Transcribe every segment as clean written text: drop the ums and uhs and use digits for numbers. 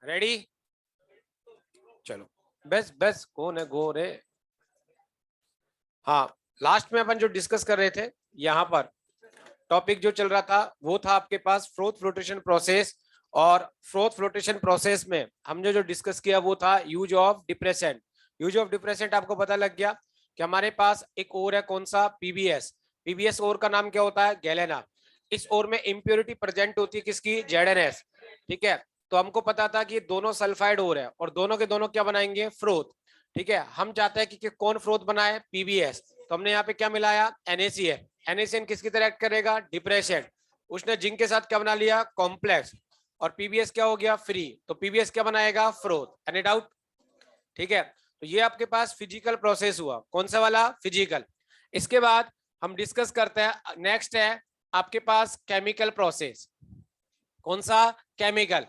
Ready? चलो, बस बस कौन है गो रे। हाँ, लास्ट में अपन जो डिस्कस कर रहे थे, यहाँ पर टॉपिक जो चल रहा था वो था आपके पास फ्रोथ फ्लोटेशन प्रोसेस। और फ्रोथ फ्लोटेशन प्रोसेस में हमने जो डिस्कस किया वो था use of depressant. Use of depressant आपको पता लग गया कि हमारे पास एक और है, कौन सा? पीबीएस। पीबीएस और का नाम क्या होता है? गैलेना। इस और में इम्प्योरिटी प्रेजेंट होती है किसकी? जेडएनएस। ठीक है, तो हमको पता था कि दोनों सल्फाइड और है और दोनों के दोनों क्या बनाएंगे? फ्रोथ। ठीक है, हम चाहते हैं कि कौन फ्रोथ बनाए? पीबीएस। तो हमने यहाँ पे क्या मिलाया? NaCl। NaCl किसकी तरह एक्ट करेगा? डिप्रेशन। उसने जिंक के साथ क्या बना लिया? कॉम्प्लेक्स। और पीबीएस क्या हो गया? फ्री। तो पीबीएस क्या बनाएगा? फ्रोथ। Any doubt? ठीक है, तो ये आपके पास फिजिकल प्रोसेस हुआ। कौन सा वाला? फिजिकल। इसके बाद हम डिस्कस करते हैं, नेक्स्ट है आपके पास केमिकल प्रोसेस। कौन सा? केमिकल।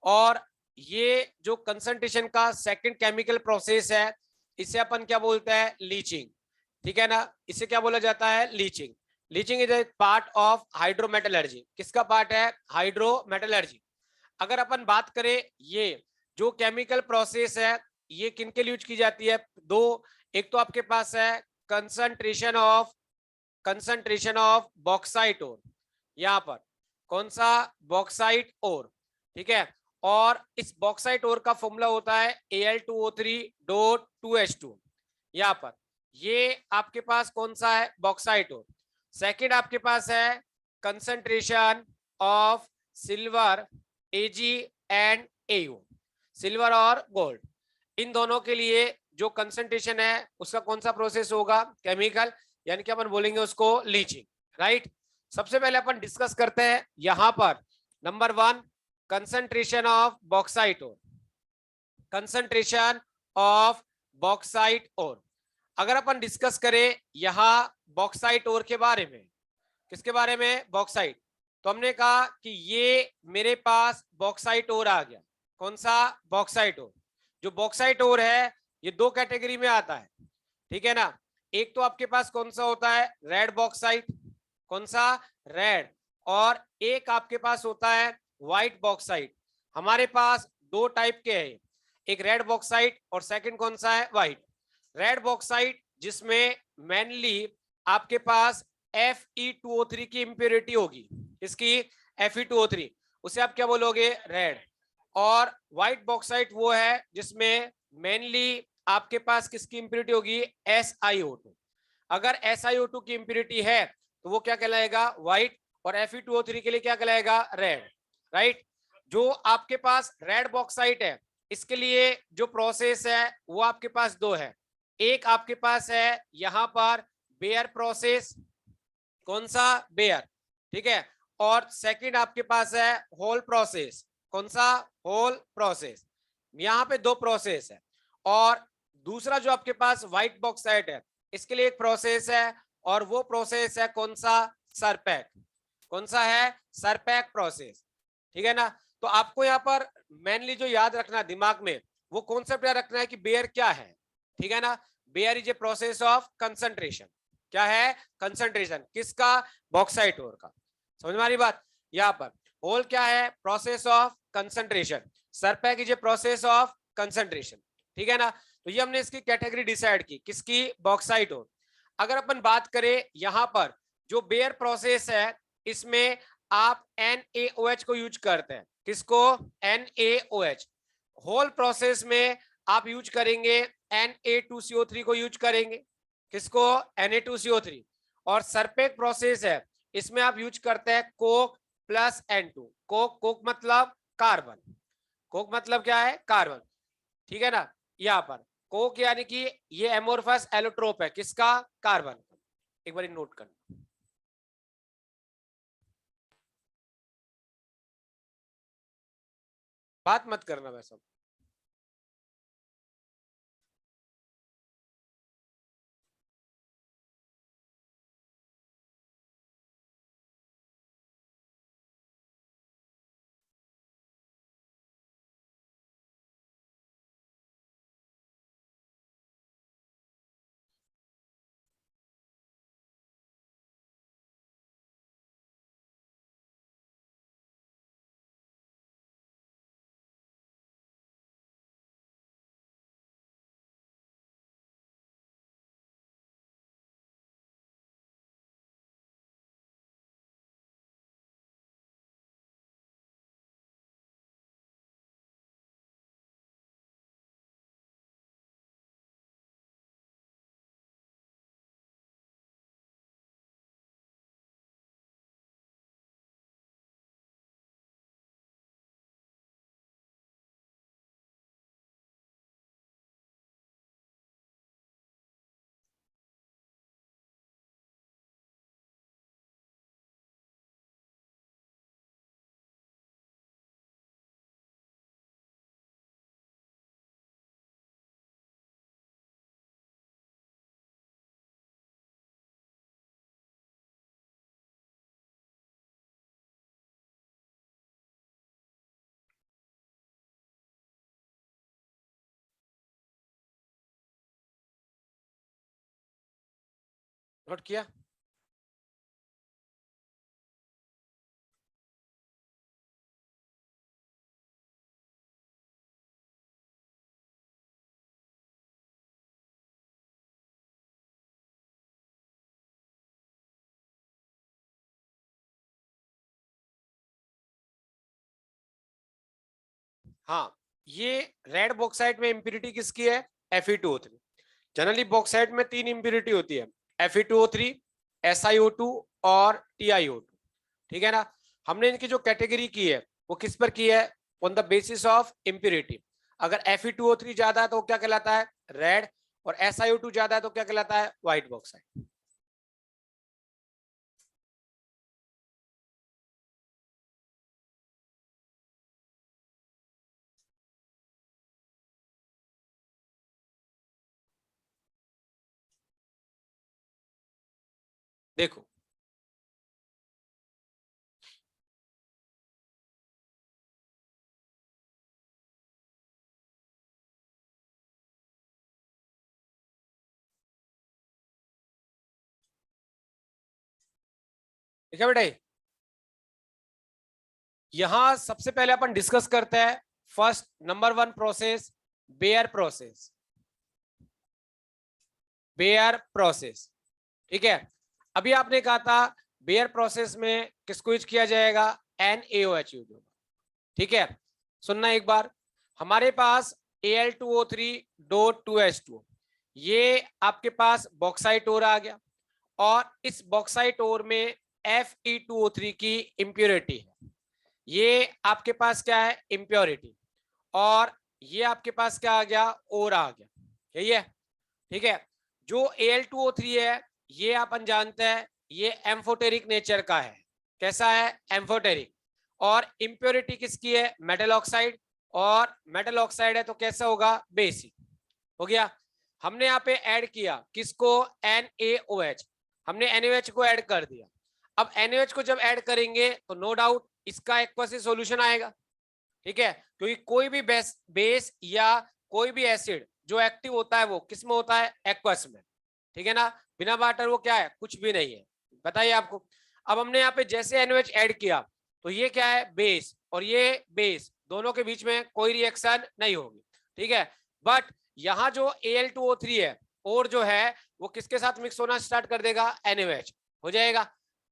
और ये जो कंसंट्रेशन का सेकंड केमिकल प्रोसेस है, इसे अपन क्या बोलते हैं? लीचिंग। ठीक है ना, इसे क्या बोला जाता है? Leaching. Leaching is a part of hydrometallurgy. किसका पार्ट है? हाइड्रोमेटलर्जी। अगर अपन बात करें, ये जो केमिकल प्रोसेस है ये किन के लिए यूज की जाती है? दो। एक तो आपके पास है कंसंट्रेशन ऑफ बॉक्साइट ओर, यहाँ पर कौन सा? Bauxite ore. ठीक है, और इस बॉक्साइट ओर का फॉर्मूला होता है Al2O3.2H2। यहाँ पर ये आपके पास कौन सा है? Bauxite ore. सेकंड आपके पास है concentration of silver Ag and Au। Silver और गोल्ड, इन दोनों के लिए जो कंसंट्रेशन है उसका कौन सा प्रोसेस होगा? केमिकल, यानी कि अपन बोलेंगे उसको लीचिंग। राइट। सबसे पहले अपन डिस्कस करते हैं यहां पर number 1, concentration of bauxite ore. Concentration of bauxite ore, अगर अपन डिस्कस करें यहां बॉक्साइट ओर के बारे में, किसके बारे में? बॉक्साइट। तो हमने कहा कि ये मेरे पास बॉक्साइट ओर आ गया। कौन सा? Bauxite ore. जो बॉक्साइट ओर है ये दो कैटेगरी में आता है। ठीक है ना, एक तो आपके पास कौन सा होता है? Red bauxite. कौन सा? रेड। और एक आपके पास होता है व्हाइट बॉक्साइट। हमारे पास दो टाइप के हैं, एक रेड बॉक्साइट और सेकंड कौन सा है? व्हाइट। रेड बॉक्साइट जिसमें मेनली आपके पास Fe2O3 की इंप्योरिटी होगी। इसकी Fe2O3, उसे आप क्या बोलोगे? रेड। और व्हाइट बॉक्साइट वो है जिसमें मेनली आपके पास किसकी इंप्योरिटी होगी? SiO2। अगर SiO2 की इंप्योरिटी है तो वो क्या कहलाएगा? व्हाइट। और Fe2O3 के लिए क्या कहलाएगा? रेड। राइट। जो आपके पास रेड बॉक्साइट है इसके लिए जो प्रोसेस है वो आपके पास दो है। एक आपके पास है यहां पर बेयर प्रोसेस। कौन सा? बेयर। ठीक है, और सेकंड आपके पास है होल प्रोसेस। कौन सा? Whole process. यहाँ पे दो प्रोसेस है। और दूसरा जो आपके पास व्हाइट बॉक्साइट है इसके लिए एक प्रोसेस है, और वो प्रोसेस है कौन सा? सरपैक। कौन सा है? सरपैक प्रोसेस। ठीक है ना, तो आपको यहाँ पर मेनली जो याद रखना दिमाग में, वो कॉन्सेप्ट याद रखना है कि बेयर क्या है। ठीक है ना, Bayer is a process of concentration. क्या है? कंसंट्रेशन। किसका? बॉक्साइट ओर का। समझ में आ रही बात? यहाँ पर होल क्या है? Process of concentration. सरपैक is a process of concentration. ठीक है ना, तो ये हमने इसकी कैटेगरी डिसाइड की, किसकी? Bauxite ore. अगर अपन बात करें यहां पर जो बेयर प्रोसेस है इसमें आप NaOH को यूज करते हैं। किसको? NaOH। होल प्रोसेस में आप यूज करेंगे Na2CO3 को यूज करेंगे। किसको? Na2CO3। और सरपेक प्रोसेस है इसमें आप यूज करते हैं Coke plus N2। Coke, Coke मतलब कार्बन। कोक मतलब क्या है? कार्बन। ठीक है ना, यहाँ पर कोक यानी कि ये एमोर्फस एलोट्रोप है। किसका? कार्बन। एक बार नोट करना, बात मत करना वैसा। नोट किया? हाँ, ये रेड बॉक्साइट में इंप्योरिटी किसकी है? Fe2O3। जनरली बॉक्साइट में 3 इंप्योरिटी होती है, Fe2O3, SiO2 और TiO2। ठीक है ना? हमने इनकी जो कैटेगरी की है वो किस पर की है? On the basis of impurity. अगर Fe2O3 ज्यादा है तो क्या कहलाता है? रेड। और SiO2 ज्यादा है तो क्या कहलाता है? White bauxite. देखो, ठीक है बेटा? यहां सबसे पहले अपन डिस्कस करते हैं first number 1 process, bear process. Bear process, ठीक है? अभी आपने कहा था बेयर प्रोसेस में किसको यूज किया जाएगा? NaOH। ठीक है, सुनना एक बार। हमारे पास Al2O3.2H2, ये आपके पास बॉक्साइट ओर आ गया, और इस बॉक्साइट ओर में Fe2O3 की इंप्योरिटी है। ये आपके पास क्या है? इंप्योरिटी। और ये आपके पास क्या आ गया? ओर आ गया। यही है, ठीक है? जो Al2O3 है ये अपन जानते हैं ये एम्फोटेरिक नेचर का है। कैसा है? एम्फोटेरिक। और इंप्योरिटी किसकी है? Metal oxide. और मेटल ऑक्साइड है तो कैसा होगा? बेसिक। हो गया। हमने यहाँ पे ऐड किया किसको? NaOH। हमने NaOH को ऐड कर दिया। अब NaOH को जब ऐड करेंगे तो नो डाउट इसका एक्वस सॉल्यूशन आएगा। ठीक है, क्योंकि कोई भी बेस या कोई भी एसिड जो एक्टिव होता है वो किस में होता है? एक्वस में। ठीक है ना? बिना वाटर वो क्या है? कुछ भी नहीं है। बताइए आपको। अब हमने यहाँ पे जैसे NaOH ऐड किया तो ये क्या है? बेस। और ये बेस, दोनों के बीच में कोई रिएक्शन नहीं होगी। ठीक है, बट यहाँ जो Al2O3 है और जो है वो किसके साथ मिक्स होना स्टार्ट कर देगा? NaOH हो जाएगा।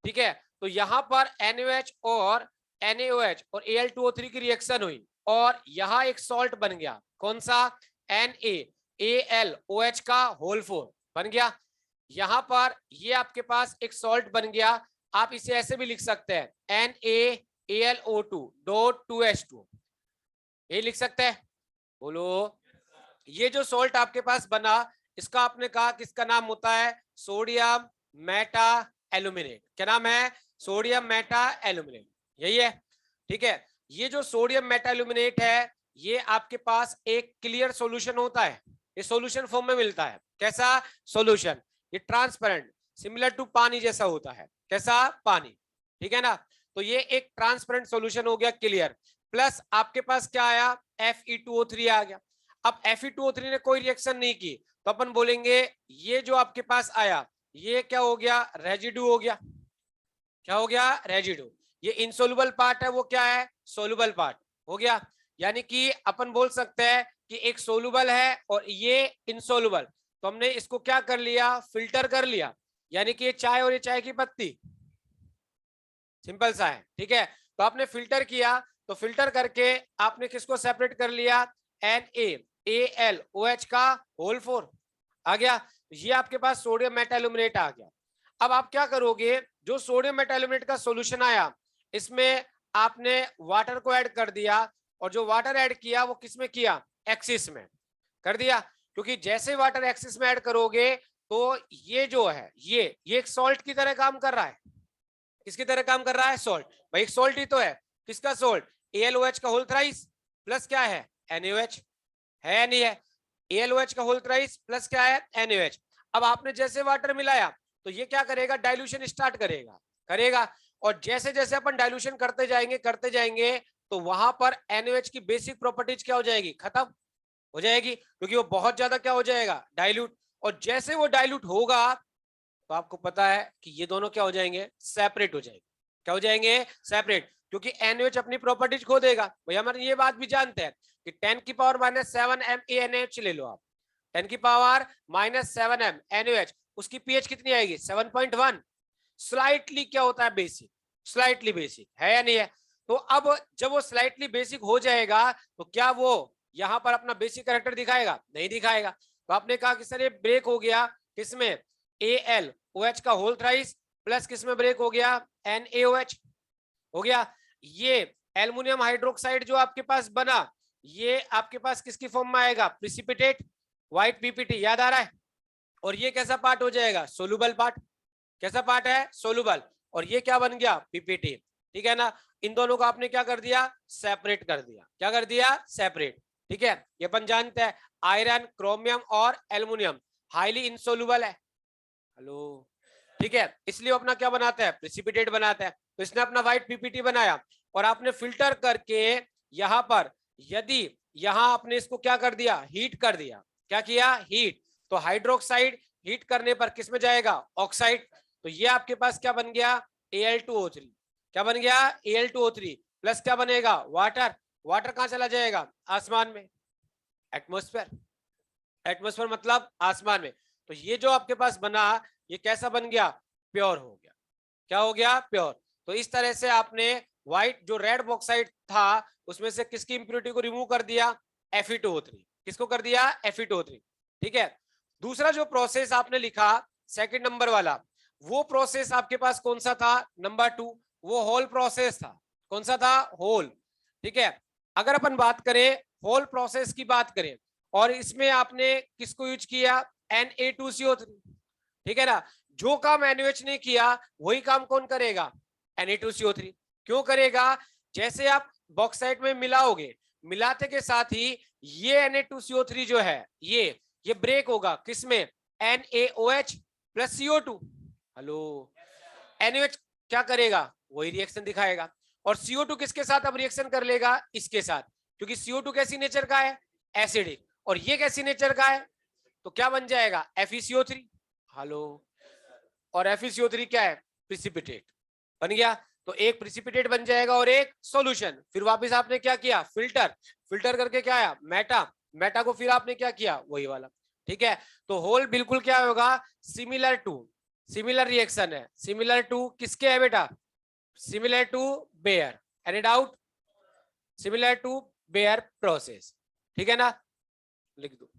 ठीक है, तो यहाँ पर NaOH और NaOH और Al2O3 की रिएक्शन हुई और यहाँ एक सॉल्ट बन गया। कौन सा? NaAlOH का होल 4 बन गया। यहाँ पर ये आपके पास एक सॉल्ट बन गया। आप इसे ऐसे भी लिख सकते हैं NaAlO2.2H2, ये लिख सकते हैं। बोलो। ये जो सॉल्ट आपके पास बना इसका आपने कहा किसका नाम होता है? Sodium Meta aluminate. क्या नाम है? Sodium Meta aluminate. यही है, ठीक है? ये जो सोडियम मेटा एल्यूमिनेट है ये आपके पास एक क्लियर सॉल्यूशन होता है। ये सॉल्यूशन फॉर्म में मिलता है। कैसा सॉल्यूशन? ये ट्रांसपेरेंट, सिमिलर टू पानी जैसा होता है। कैसा? पानी। ठीक है ना? तो ये एक ट्रांसपेरेंट सॉल्यूशन हो गया, क्लियर। प्लस आपके पास क्या आया? Fe2O3 आ गया। अब Fe2O3 ने कोई रिएक्शन नहीं की तो अपन बोलेंगे ये जो आपके पास आया ये क्या हो गया? रेजिड्यू हो गया। क्या हो गया? रेजिड्यू। ये इनसोल्युबल पार्ट है, वो क्या है? सोल्युबल पार्ट हो गया। यानी कि अपन बोल सकते हैं कि एक सोल्युबल है और ये इनसोल्युबल। तो हमने इसको क्या कर लिया? फिल्टर कर लिया। यानी कि ये चाय और ये चाय की पत्ती, सिंपल सा है। ठीक है, तो आपने फिल्टर किया तो फिल्टर करके आपने किसको सेपरेट कर लिया? NaAlOH का होल 4 आ गया। ये आपके पास सोडियम मेटाल्यूमिनेट आ गया। अब आप क्या करोगे? जो सोडियम मेटाल्यूमिनेट का सॉल्यूशन आया इसमें आपने वाटर को ऐड कर दिया, और जो वाटर ऐड किया वो किसमें किया? एक्सिस में कर दिया। क्योंकि जैसे वाटर एक्सिस में ऐड करोगे तो ये जो है ये एक सॉल्ट की तरह काम कर रहा है। किसकी तरह काम कर रहा है? सॉल्ट। भाई एक सॉल्ट ही तो है। किसका सॉल्ट? AlOH का होल थ्राइस प्लस क्या है? NaOH है या नहीं है? AlOH का होल थ्राइस प्लस क्या है? NaOH। अब आपने जैसे वाटर मिलाया तो ये क्या करेगा? डाइल्यूशन स्टार्ट करेगा करेगा और जैसे जैसे अपन डाइल्यूशन करते जाएंगे तो वहां पर NaOH की बेसिक प्रॉपर्टीज क्या हो जाएगी? खत्म हो जाएगी, क्योंकि वो बहुत ज्यादा क्या हो जाएगा? डाइल्यूट। और जैसे वो डाइल्यूट होगा तो आपको पता है कि ये दोनों क्या हो जाएंगे, सेपरेट हो जाएंगे। क्या हो जाएंगे, सेपरेट, क्योंकि NaOH अपनी प्रॉपर्टीज खो देगा। भैया हमारे ये बात भी जानते हैं कि 10 की पावर -7 MaNaH ले लो आप, 10 की पावर -7 MaNaOH, उसकी पीएच कितनी आएगी, 7.1। स्लाइटली क्या होता है, बेसिक, स्लाइटली बेसिक है या नहीं है। तो अब जब वो स्लाइटली बेसिक हो जाएगा तो क्या वो यहां पर अपना बेसिक कैरेक्टर दिखाएगा, नहीं दिखाएगा। तो आपने कहा कि सर ये ब्रेक हो गया किसमें, AlOH का होल थ्राइस प्लस किसमें ब्रेक हो गया, NaOH हो गया। ये एल्युमिनियम हाइड्रोक्साइड जो आपके पास बना, ये आपके पास किसकी फॉर्म में आएगा, प्रिसिपिटेट, व्हाइट पीपीटी, याद आ रहा है। और ये कैसा पार्ट हो जाएगा, सोलुबल पार्ट। कैसा पार्ट है, सोलुबल। और ये क्या बन गया, पीपीटी। ठीक है ना। इन दोनों को आपने क्या कर दिया, सेपरेट कर दिया। क्या कर दिया, सेपरेट। ठीक है, ये अपन जानते हैं आयरन, क्रोमियम और एल्युमिनियम हाईली इनसोलुबल है। हेलो, ठीक है, इसलिए अपना क्या बनाता है, प्रिसिपिटेट बनाता है। तो इसने अपना व्हाइट पीपीटी बनाया और आपने फिल्टर करके यहां पर, यदि यहां आपने इसको क्या कर दिया, हीट कर दिया। क्या किया, हीट। तो हाइड्रोक्साइड हीट करने पर किस में जाएगा, ऑक्साइड। तो ये आपके पास क्या बन गया, Al2O3। क्या बन गया, Al2O3 प्लस क्या बनेगा, वाटर। वाटर कहां चला जाएगा, आसमान में, एटमोस्फेयर। एटमोस्फेयर मतलब आसमान में। तो ये जो आपके पास बना, ये कैसा बन गया, प्योर हो गया। क्या हो गया, प्योर। तो इस तरह से आपने व्हाइट जो रेड बॉक्साइड था उसमें से किसकी इंप्योरिटी को रिमूव कर दिया, Fe2O3। किसको कर दिया, Fe2O3। ठीक है। दूसरा जो प्रोसेस आपने लिखा सेकंड नंबर वाला, वो प्रोसेस आपके पास कौन सा था, नंबर 2, वो होल प्रोसेस था। कौन सा था, होल। ठीक है। अगर अपन बात करें होल प्रोसेस की बात करें, और इसमें आपने किसको यूज किया, Na2CO3। ठीक है ना। जो काम NaOH ने किया वही काम कौन करेगा, Na2CO3। क्यों करेगा, जैसे आप बॉक्साइट में मिलाओगे, मिलाते के साथ ही ये Na2CO3 जो है ये ब्रेक होगा किसमें, NaOH plus CO2। Hello, NaOH क्या करेगा, वही रिएक्शन दिखाएगा। और CO2 किसके साथ अब रिएक्शन कर लेगा, इसके साथ, क्योंकि CO2 कैसी नेचर का है, एसिडिक, और ये कैसी नेचर का है, तो क्या बन जाएगा, FeCO3। हेलो, और FeCO3 क्या है, प्रिसिपिटेट बन गया। तो एक प्रिसिपिटेट बन जाएगा और एक सॉल्यूशन। फिर वापस आपने क्या किया, फिल्टर, फिल्टर करके क्या आया, मेटा, मेटा को फिर आपने क्या किया, वही वाला। ठीक है। तो होल बिल्कुल क्या होगा, सिमिलर टू, सिमिलर रिएक्शन है, सिमिलर टू किसके है बेटा, similar to Bayer. Any doubt, similar to Bayer process. ठीक है ना, लिख दो।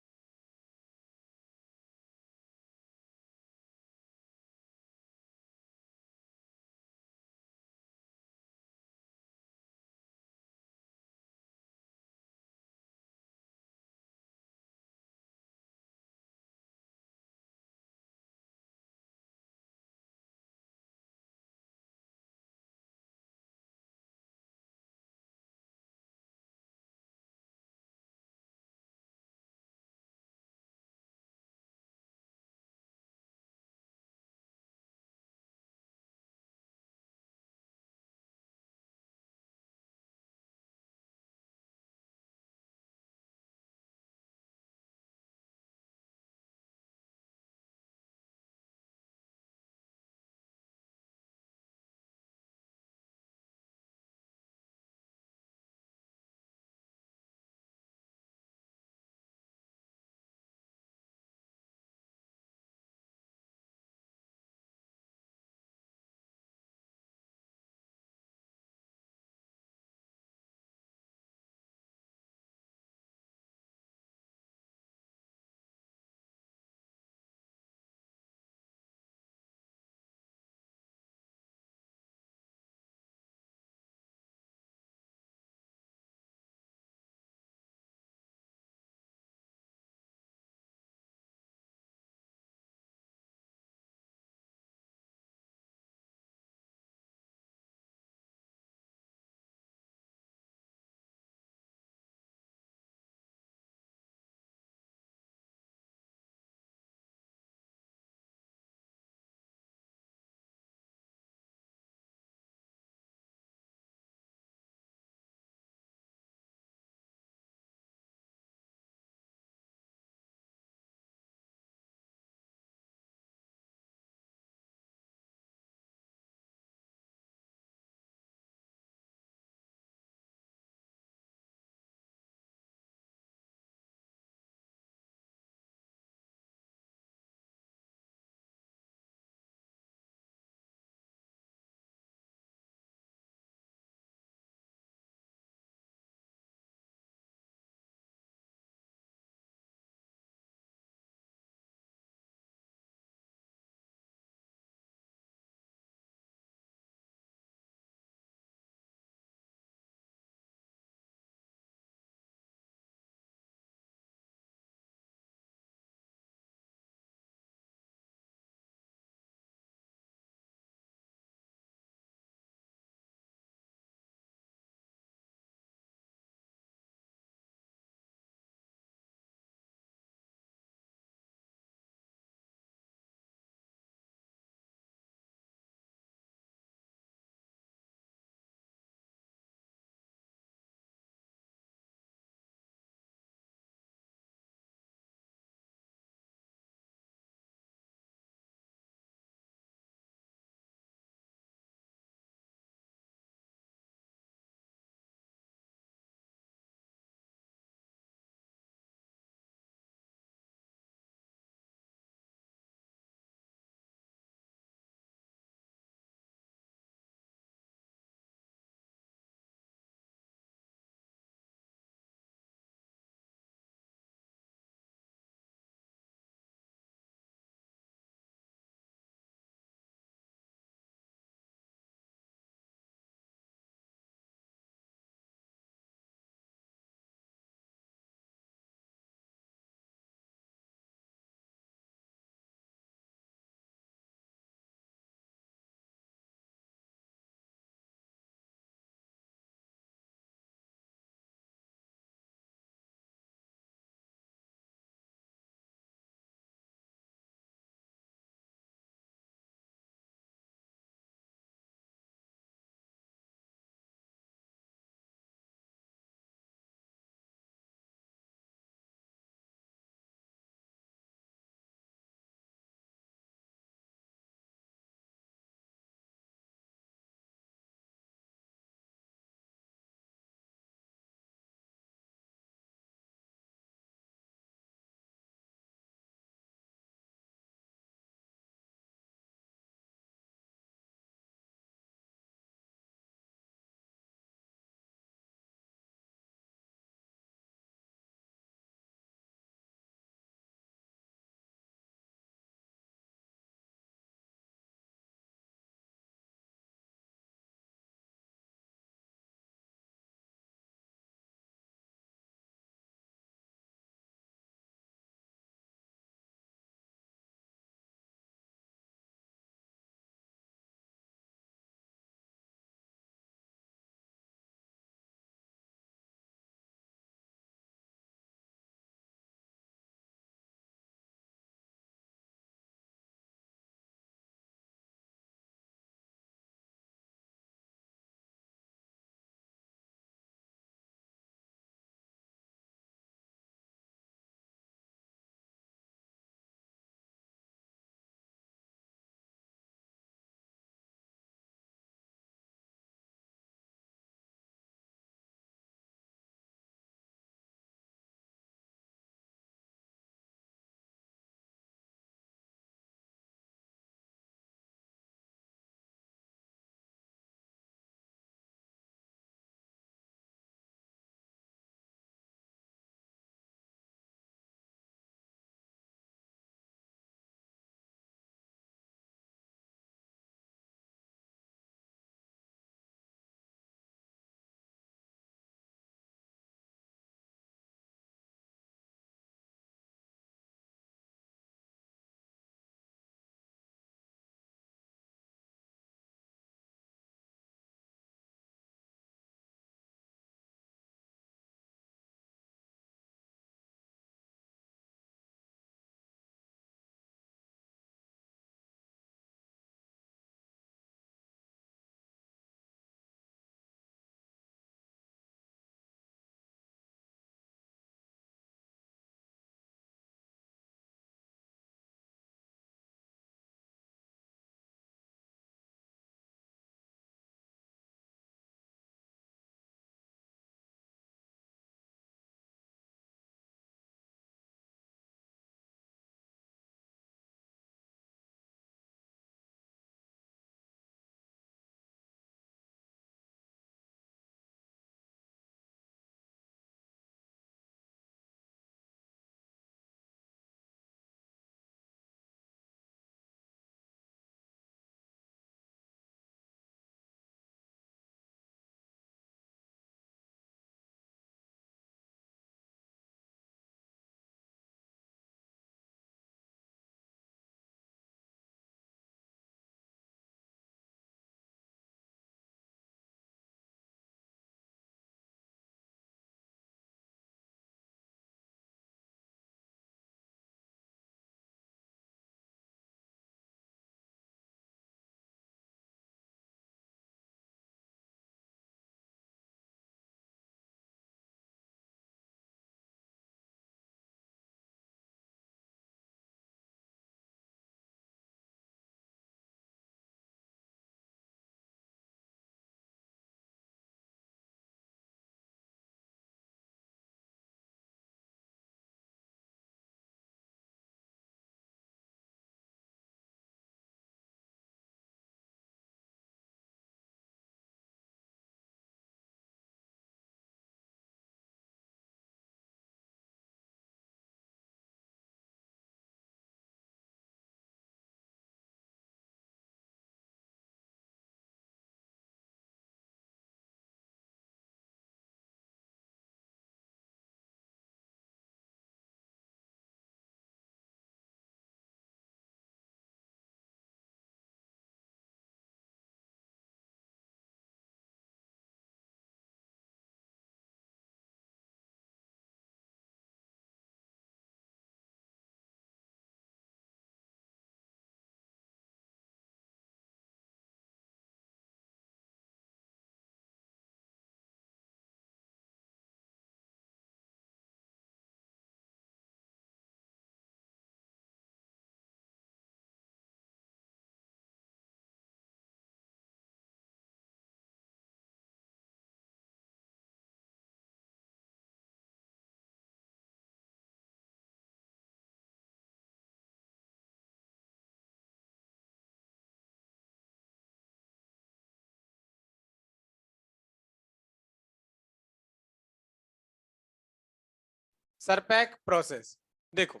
Serpeck process. देखो,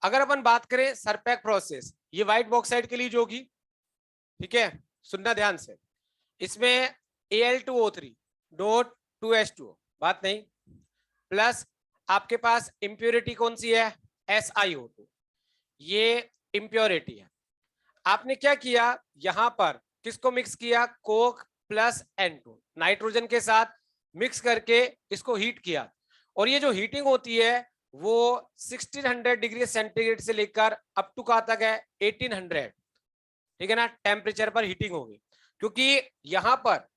अगर अपन बात करें सरपैक प्रोसेस, ये व्हाइट बॉक्साइड के लिए जो होगी, ठीक है, सुनना ध्यान से, इसमें Al2O3 डॉट 2H2O, बात नहीं, प्लस आपके पास इंप्योरिटी कौन सी है, SiO2, ये इंप्योरिटी है। आपने क्या किया, यहां पर किसको मिक्स किया, कोक प्लस N2 नाइट्रोजन के साथ मिक्स करके इसको हीट किया, और ये जो हीटिंग होती है वो 1600 डिग्री सेंटीग्रेड से लेकर अप टू कहां तक है, 1800, ठीक है ना, टेम्परेचर पर हीटिंग होगी। क्योंकि यहां पर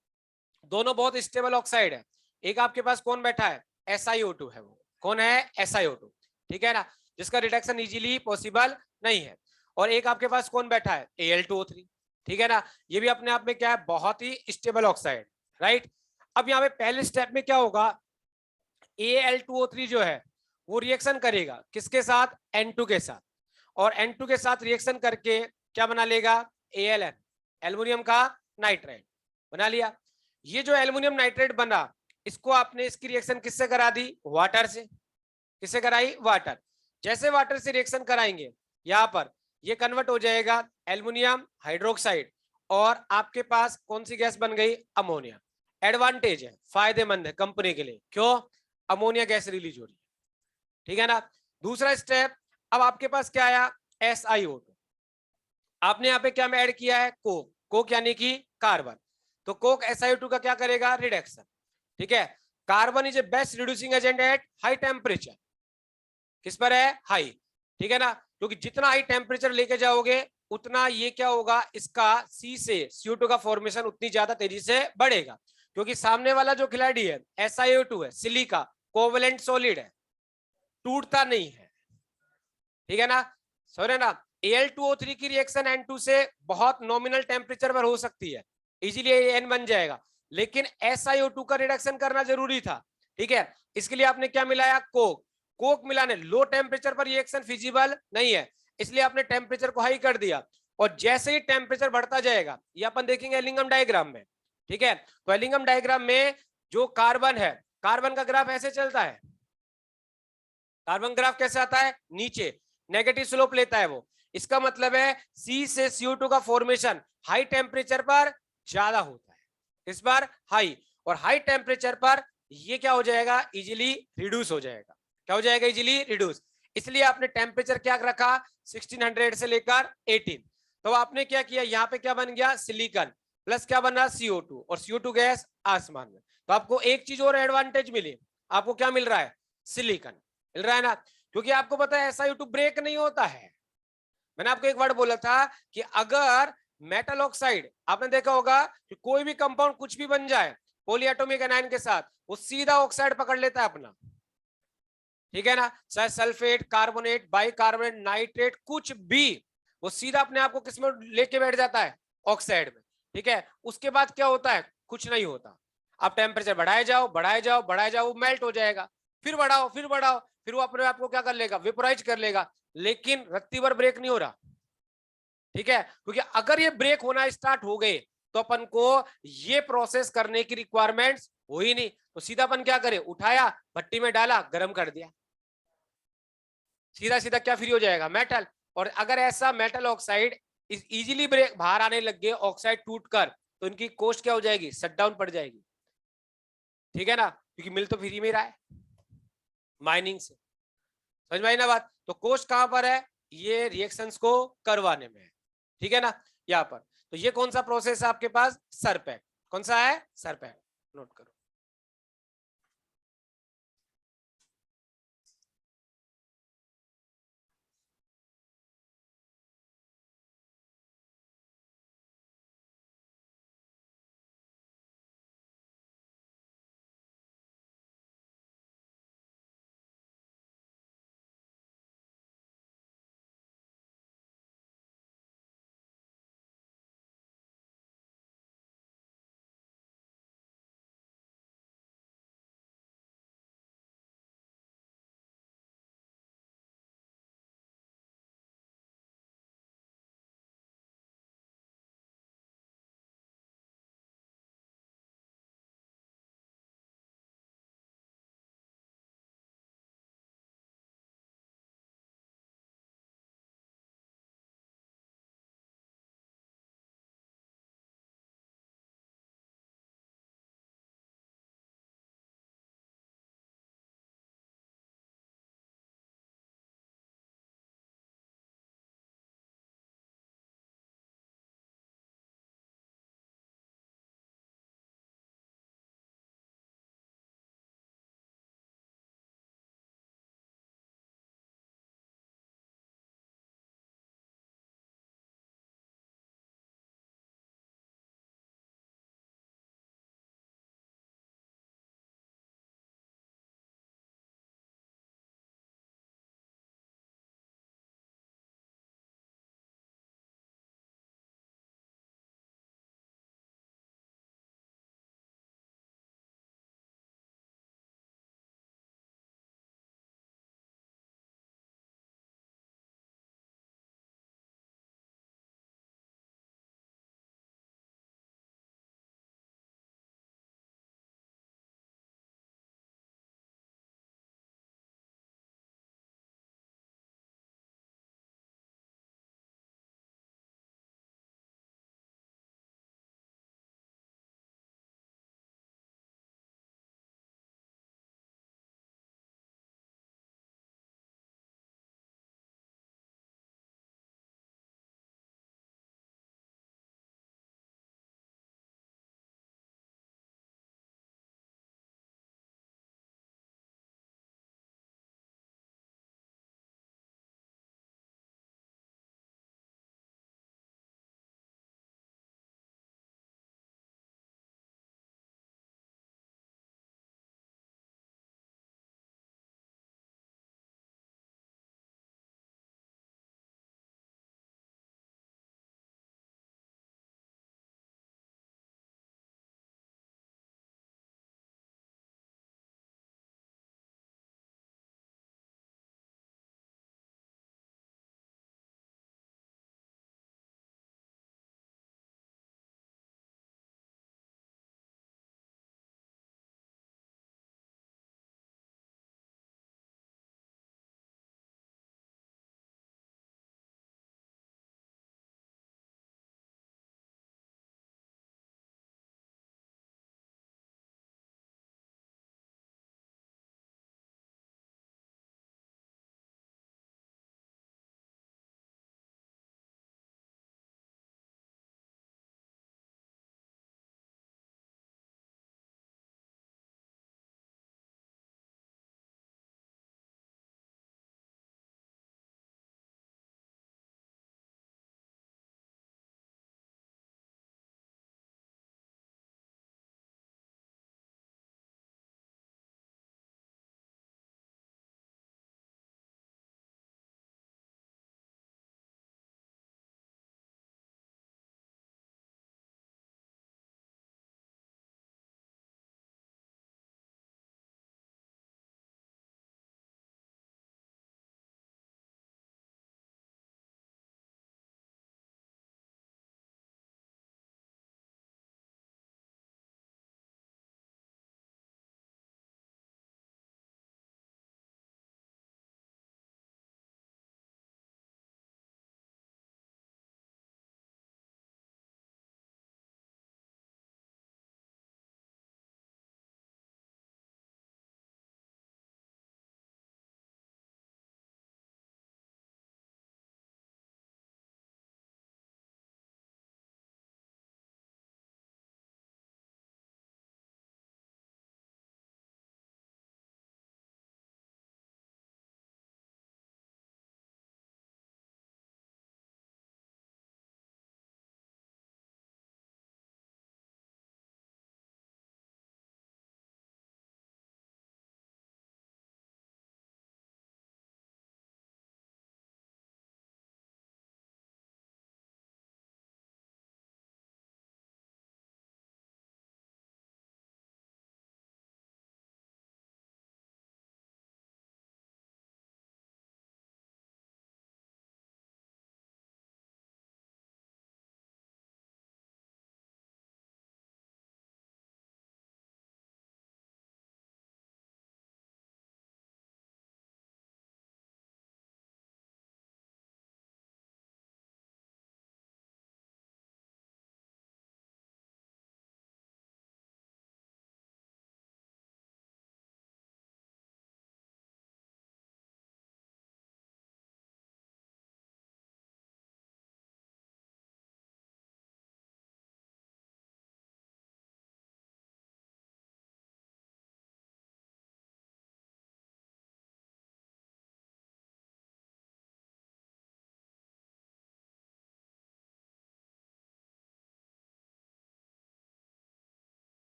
दोनों बहुत स्टेबल ऑक्साइड है, एक आपके पास कौन बैठा है, SiO2 है, वो कौन है, SiO2, ठीक है ना, जिसका रिडक्शन इजीली पॉसिबल नहीं है, और एक आपके पास कौन बैठा है, Al2O3, ठीक है ना, ये भी अपने आप में क्या है, बहुत ही स्टेबल ऑक्साइड, राइट। अब यहाँ पे पहले स्टेप में क्या होगा, Al2O3 जो है वो रिएक्शन करेगा किसके साथ, N2 के साथ, और N2 के साथ रिएक्शन करके क्या बना लेगा, Aln, एल्युमिनियम का नाइट्राइड बना लिया। ये जो एल्युमिनियम नाइट्राइड बना, इसको आपने इसकी रिएक्शन किससे करा दी, वाटर से, किससे कराई, वाटर। जैसे वाटर से रिएक्शन कराएंगे, यहां पर ये कन्वर्ट हो जाएगा एल्युमिनियम हाइड्रोक्साइड, और आपके पास कौन सी गैस बन गई, अमोनिया। एडवांटेज है, फायदेमंद है कंपनी के लिए, क्यों, अमोनिया गैस रिलीज हो रही है, ठीक है ना। दूसरा स्टेप, अब आपके पास क्या आया, SiO2, आपने यहाँ पे क्या में ऐड किया है, कोक, कोक यानी कि कार्बन, तो कोक SiO2 का क्या करेगा, रिडक्शन, ठीक है। Carbon is a best reducing agent at high temperature, किस पर है, हाई, ठीक है ना, क्योंकि जितना हाई टेम्परेचर लेके जाओगे उतना ये क्या होगा, इसका C से CO2 का फॉर्मेशन उतनी ज्यादा तेजी से बढ़ेगा, क्योंकि सामने वाला जो खिलाड़ी है SiO2 है, सिलिका कोवेलेंट सॉलिड है, टूटता नहीं है, ठीक है ना, समझ रहे ना। Al2O3 की रिएक्शन N2 से बहुत नॉमिनल टेम्परेचर पर हो सकती है, इजीली N बन जाएगा, लेकिन SiO2 का रिडक्शन करना जरूरी था, ठीक है, इसके लिए आपने क्या मिलाया, कोक, कोक मिलाने लो टेम्परेचर पर रिएक्शन फिजिबल नहीं है, इसलिए आपने टेम्परेचर को हाई कर दिया, और जैसे ही टेम्परेचर बढ़ता जाएगा, ये अपन देखेंगे एलिंगम डायग्राम में, ठीक है, तो एलिंगम डायग्राम में जो कार्बन है, कार्बन का ग्राफ ऐसे चलता है, कार्बन ग्राफ कैसे आता है, नीचे नेगेटिव स्लोप लेता है वो, इसका मतलब है C से CO2 का फॉर्मेशन हाई टेम्परेचर पर ज्यादा होता है, इस बार हाई, और हाई टेम्परेचर पर ये क्या हो जाएगा, इजीली रिड्यूस हो जाएगा, क्या हो जाएगा, इजीली रिड्यूस, इसलिए आपने टेम्परेचर क्या रखा, 1600 से लेकर 18, तो आपने क्या किया, यहाँ पे क्या बन गया, सिलिकॉन प्लस क्या बना, CO2, और CO2 गैस आसमान में, तो आपको एक चीज और एडवांटेज मिली, आपको क्या मिल रहा है, सिलिकॉन मिल रहा है ना, क्योंकि आपको पता है SiO2 ब्रेक नहीं होता है। मैंने आपको एक वर्ड बोला था कि अगर मेटल ऑक्साइड, आपने देखा होगा कि कोई भी कंपाउंड कुछ भी बन जाए पॉलीएटॉमिक एनायन के साथ, वो सीधा ऑक्साइड पकड़ लेता है अपना, ठीक है ना, चाहे सल्फेट, कार्बोनेट, बाइकार्बोनेट, नाइट्रेट, कुछ भी, वो सीधा अपने आप को किसमें लेके बैठ जाता है, ऑक्साइड में, ठीक है। उसके बाद क्या होता है, कुछ नहीं होता, आप टेम्परेचर बढ़ाए जाओ बढ़ाए जाओ बढ़ाए जाओ, वो मेल्ट हो जाएगा, फिर बढ़ाओ फिर बढ़ाओ, फिर वो अपने आप को क्या कर लेगा, वेपोराइज कर लेगा, लेकिन रत्ती भर ब्रेक नहीं हो रहा, ठीक है, क्योंकि अगर ये ब्रेक होना स्टार्ट हो गए तो अपन को ये प्रोसेस करने की रिक्वायरमेंट्स हो ही नहीं, तो सीधा अपन क्या करे, उठाया भट्टी में डाला, गर्म कर दिया, सीधा सीधा क्या फ्री हो जाएगा, मेटल। और अगर ऐसा मेटल ऑक्साइड इजीली ब्रेक बाहर आने लग गए, ऑक्साइड टूट कर, तो इनकी कॉस्ट क्या हो जाएगी, शट डाउन पड़ जाएगी, ठीक है ना, क्योंकि मिल तो फ्री में रहा है माइनिंग से, समझ में आई ना बात, तो कॉस्ट कहां पर है, ये रिएक्शंस को करवाने में है, ठीक है ना, यहाँ पर। तो ये कौन सा प्रोसेस है आपके पास, सरपैक, कौन सा है, सरपैक, नोट करो।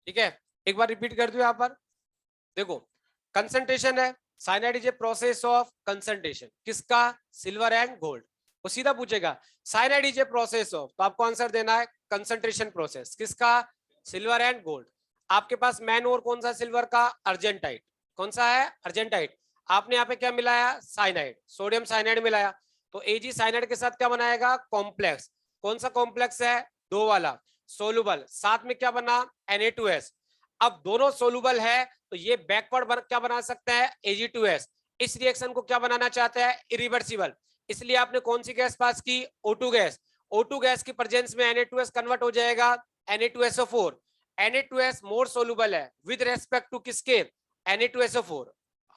ठीक है, एक बार रिपीट कर दो यहाँ पर। देखो, कंसंट्रेशन है, cyanide is a process of concentration, किसका? Silver and gold. वो सीधा पूछेगा cyanide is a process of, तो आपको आंसर देना है कंसंट्रेशन प्रोसेस, किसका? Silver and gold. आपके पास मैन और कौन सा सिल्वर का? अर्जेंटाइट। कौन सा है? अर्जेंटाइट। आपने यहाँ पे क्या मिलाया? साइनाइड, सोडियम साइनाइड मिलाया, तो एजी साइनाइड के साथ क्या बनाएगा? कॉम्प्लेक्स। कौन सा कॉम्प्लेक्स है? 2 वाला सोलुबल, साथ में क्या बना? Na2S। अब दोनों सोलुबल है तो ये बैकवर्ड क्या बना सकता है? Ag2S। इस रिएक्शन को क्या बनाना चाहते हैं? इरिवर्सिबल। इसलिए आपने कौन सी गैस पास की? O2 gas. O2 गैस की प्रेजेंस में Na2S कन्वर्ट हो जाएगा Na2SO4। Na2S मोर सोलुबल है विद रेस्पेक्ट टू किसके? Na2SO4।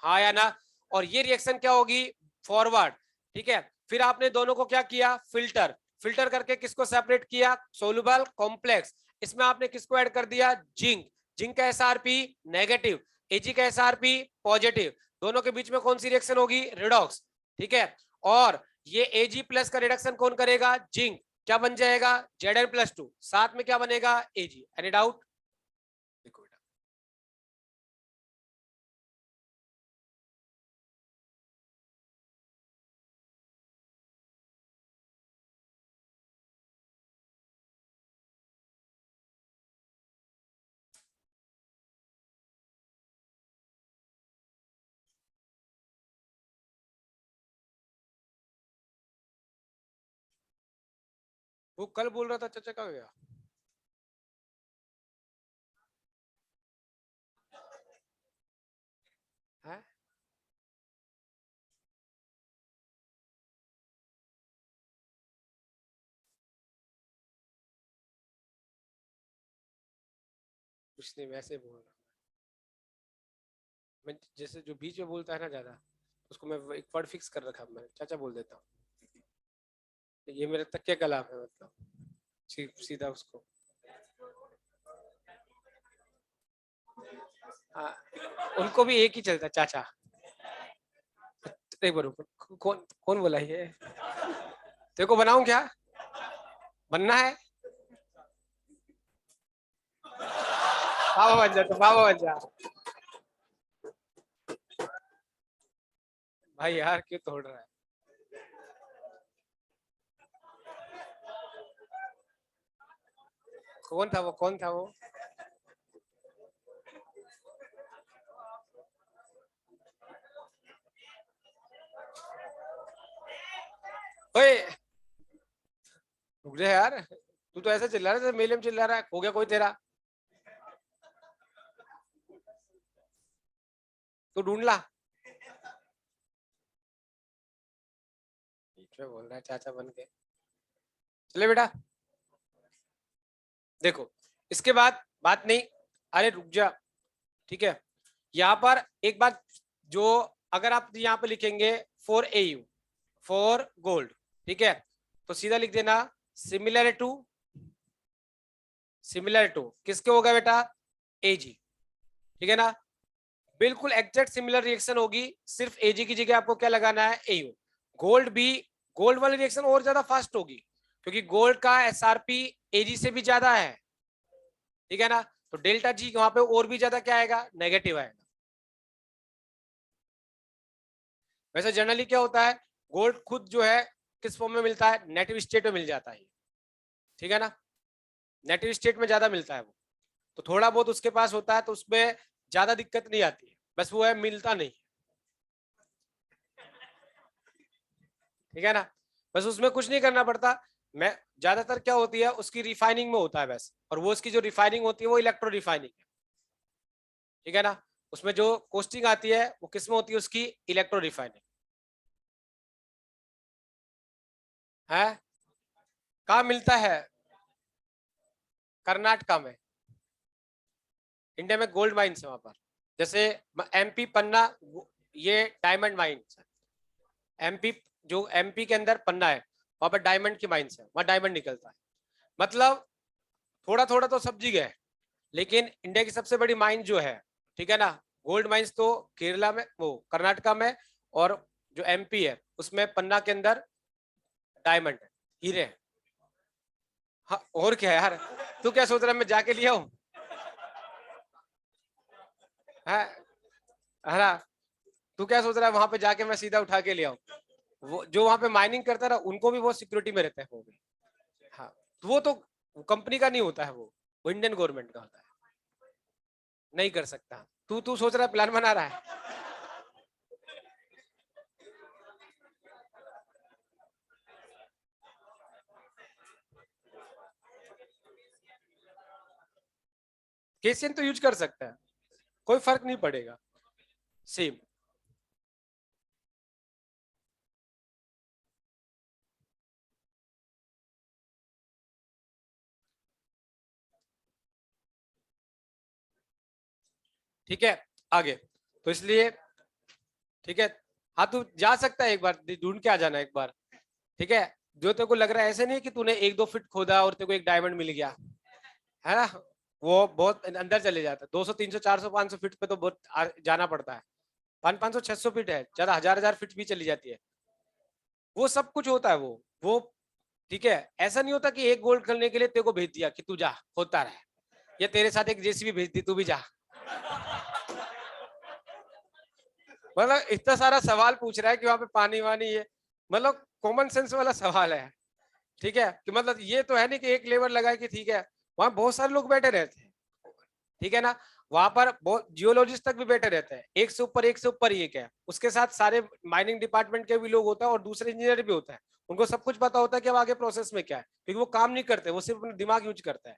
हाँ या ना? और ये रिएक्शन क्या होगी? फॉरवर्ड। ठीक है, फिर आपने दोनों को क्या किया? फिल्टर। फिल्टर करके किसको सेपरेट किया? Soluble complex. इसमें आपने किसको ऐड कर दिया? जिंक। जिंक का एसआरपी नेगेटिव, एजी का एसआरपी पॉजिटिव, दोनों के बीच में कौन सी रिएक्शन होगी? रिडॉक्स। ठीक है, और ये एजी प्लस का रिडक्शन कौन करेगा? जिंक। क्या बन जाएगा? Zn+2, साथ में क्या बनेगा? एजी। Any doubt? देखो बेटा, वो कल बोल रहा था चाचा, का गया? है? कुछ नहीं, वैसे बोल रहा। मैं जैसे जो बीच में बोलता है ना ज्यादा, उसको मैं एक वर्ड फिक्स कर रखा, मैं चाचा बोल देता हूँ। ये मेरा तकिया कलाम है, मतलब सीधा उसको। हाँ, उनको भी एक ही चलता है, चाचा। एक बार रुको, कौन कौन बोला ये? तेरे को बनाऊं क्या? बनना है? पापा बन जा, तो पापा बन जा। भाई यार क्यों तोड़ रहा है? कौन था वो? कौन था वो? ओए, रुक जा यार, तू तो ऐसा चिल्ला रहा है, मेले में चिल्ला रहा है। हो गया कोई तेरा? तू ढूंढ ला। बीच में बोल रहा है चाचा बन के। चले बेटा, देखो, इसके बाद बात नहीं। अरे रुक जा। ठीक है, यहाँ पर एक बात, जो अगर आप यहाँ पे लिखेंगे फॉर AU, फॉर गोल्ड, ठीक है, तो सीधा लिख देना सिमिलर टू, सिमिलर टू किसके होगा बेटा? AG। ठीक है ना? बिल्कुल एग्जैक्ट सिमिलर रिएक्शन होगी, सिर्फ AG की जगह आपको क्या लगाना है? AU। गोल्ड भी, गोल्ड वाली रिएक्शन और ज्यादा फास्ट होगी, क्योंकि गोल्ड का SRP AG से भी ज्यादा है। ठीक है ना? तो डेल्टा G वहां पे और भी ज्यादा क्या आएगा? नेगेटिव आएगा। वैसे जनरली क्या होता है, गोल्ड खुद जो है किस फॉर्म में मिलता है? नेटिव स्टेट में मिल जाता है। ठीक है ना? नेटिव स्टेट में ज्यादा मिलता है वो, तो थोड़ा बहुत उसके पास होता है, तो उसमें ज्यादा दिक्कत नहीं आती है, बस वो है मिलता नहीं। ठीक है ना? बस उसमें कुछ नहीं करना पड़ता। मैं ज्यादातर क्या होती है, उसकी रिफाइनिंग में होता है बस, और वो उसकी जो रिफाइनिंग होती है वो इलेक्ट्रो रिफाइनिंग है। ठीक है ना? उसमें जो कोस्टिंग आती है वो किस में होती है? उसकी इलेक्ट्रो रिफाइनिंग है। कहाँ मिलता है? कर्नाटका में। इंडिया में गोल्ड माइन्स है वहां पर, जैसे MP पन्ना, ये डायमंड माइन्स है। MP, जो MP के अंदर पन्ना है, वहां पर डायमंड की माइन्स है, वहां डायमंड निकलता है। मतलब थोड़ा थोड़ा तो सब जगह है, लेकिन इंडिया की सबसे बड़ी माइन जो है, ठीक है ना, गोल्ड माइन्स तो केरला में, वो कर्नाटका में, और जो MP है उसमें पन्ना के अंदर डायमंड है, हीरे हैं। हाँ, और क्या यार, तू क्या सोच रहा है मैं जाके लिया हूँ? है ना? तू क्या सोच रहा है वहां पे जाके मैं सीधा उठा के ले आऊं? वो जो वहां पे माइनिंग करता है ना, उनको भी वो सिक्योरिटी में रहते हैं वो भी। हाँ, तो वो तो कंपनी का नहीं होता है, वो इंडियन गवर्नमेंट का होता है। नहीं कर सकता। तू तू सोच रहा है, प्लान बना रहा है। केसियन तो यूज कर सकता है, कोई फर्क नहीं पड़ेगा, सेम। ठीक है, आगे। तो इसलिए ठीक है, हाँ तू जा सकता है, एक बार ढूंढ के आ जाना एक बार। ठीक है, जो तेरे को लग रहा है ऐसे नहीं कि तूने 1-2 फीट खोदा और तेरे को एक डायमंड मिल गया, है ना? वो बहुत अंदर चले जाता है, 200 300 400 500 फीट पे तो बहुत जाना पड़ता है। 500 500 600 फीट है, ज्यादा 1000 1000 फीट भी चली जाती है। वो सब कुछ होता है वो ठीक है, ऐसा नहीं होता कि एक गोल्ड करने के लिए तेरे को भेज दिया कि तू जा होता रहे, या तेरे साथ एक जेसीबी भेज दी तू भी जा। मतलब इतना सारा सवाल पूछ रहा है कि वहां पे पानी वानी है, मतलब कॉमन सेंस वाला सवाल है। ठीक है, कि मतलब ये तो है नहीं कि एक लेबर लगाए कि ठीक है, वहां बहुत सारे लोग बैठे रहते हैं। ठीक है ना? वहां पर बहुत जियोलॉजिस्ट तक भी बैठे रहते हैं, एक से ऊपर ही एक है, उसके साथ सारे माइनिंग डिपार्टमेंट के भी लोग होता है और दूसरे इंजीनियर भी होता है। उनको सब कुछ पता होता है कि अब आगे प्रोसेस में क्या है, क्योंकि वो काम नहीं करते, वो सिर्फ अपना दिमाग यूज करता है।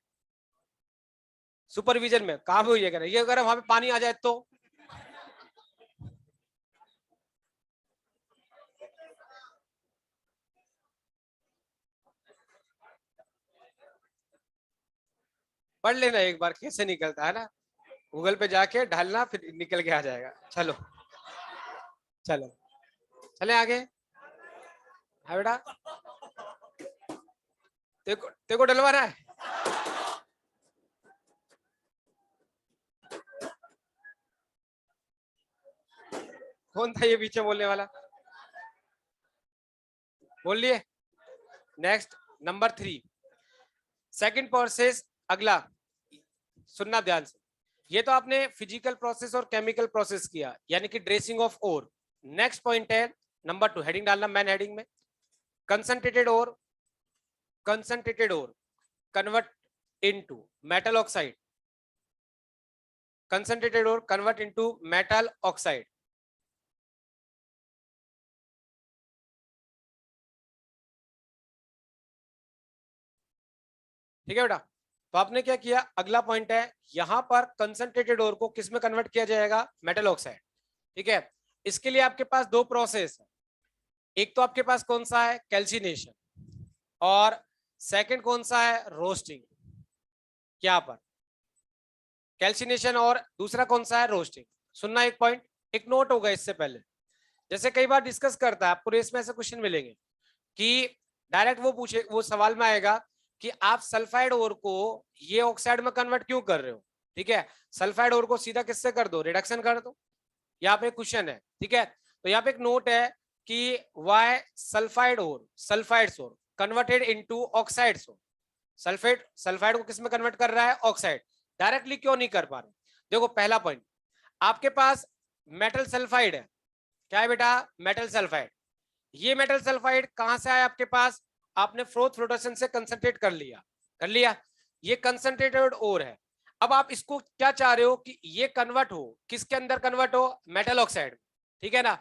सुपरविजन में काम हो, ये अगर वहां पे पानी आ जाए तो पढ़ लेना एक बार कैसे निकलता है ना, गूगल पे जाके ढालना, फिर निकल के आ जाएगा। चलो चलो, चले आगे। हाँ बेटा, तेको डलवाना है। कौन था ये पीछे बोलने वाला? बोल लिए। Next, number 3, second process. अगला सुनना ध्यान से, ये तो आपने फिजिकल प्रोसेस और केमिकल प्रोसेस किया, यानी कि dressing of ore. Next point है नंबर 2, हेडिंग डालना मैन हेडिंग में, concentrated ore, concentrated ore convert into metal oxide, concentrated ore convert into metal oxide. ठीक है बेटा, तो आपने क्या किया, अगला पॉइंट है, यहां पर कंसंट्रेटेड ओर को किस में कन्वर्ट किया जाएगा, मेटल ऑक्साइड। ठीक है, इसके लिए आपके पास 2 प्रोसेस है, एक तो आपके पास कौन सा है, कैल्सिनेशन, और सेकंड कौन सा है, रोस्टिंग। क्या पर कैल्सिनेशन, और दूसरा कौन सा है, रोस्टिंग। सुनना एक पॉइंट, एक नोट होगा इससे पहले, जैसे कई बार डिस्कस करता है, आपको रेस में ऐसे क्वेश्चन मिलेंगे कि डायरेक्ट वो पूछे, वो सवाल में आएगा कि आप सल्फाइड ओर को ये ऑक्साइड में कन्वर्ट क्यों कर रहे हो। ठीक है, सल्फाइड ओर को सीधा किससे कर दो, रिडक्शन कर दो। यहाँ पे क्वेश्चन है। ठीक है, तो यहाँ पे एक नोट है कि वाई सल्फाइड ओर, सल्फाइड्स ओर कन्वर्टेड इनटू ऑक्साइड्स ओर। सल्फेट सल्फाइड को किस में कन्वर्ट कर रहा है, ऑक्साइड। डायरेक्टली क्यों नहीं कर पा रहे? देखो पहला पॉइंट, आपके पास मेटल सल्फाइड है। क्या है बेटा, मेटल सल्फाइड। ये मेटल सल्फाइड कहां से आया आपके पास, आपने फ्लोटेशन से कंसंट्रेट कर लिया, कर लिया। ये कंसंट्रेटेड ओर है। अब आप इसको क्या चाह रहे हो कि ये कन्वर्ट हो, किसके अंदर कन्वर्ट हो, मेटल ऑक्साइड। ठीक है ना,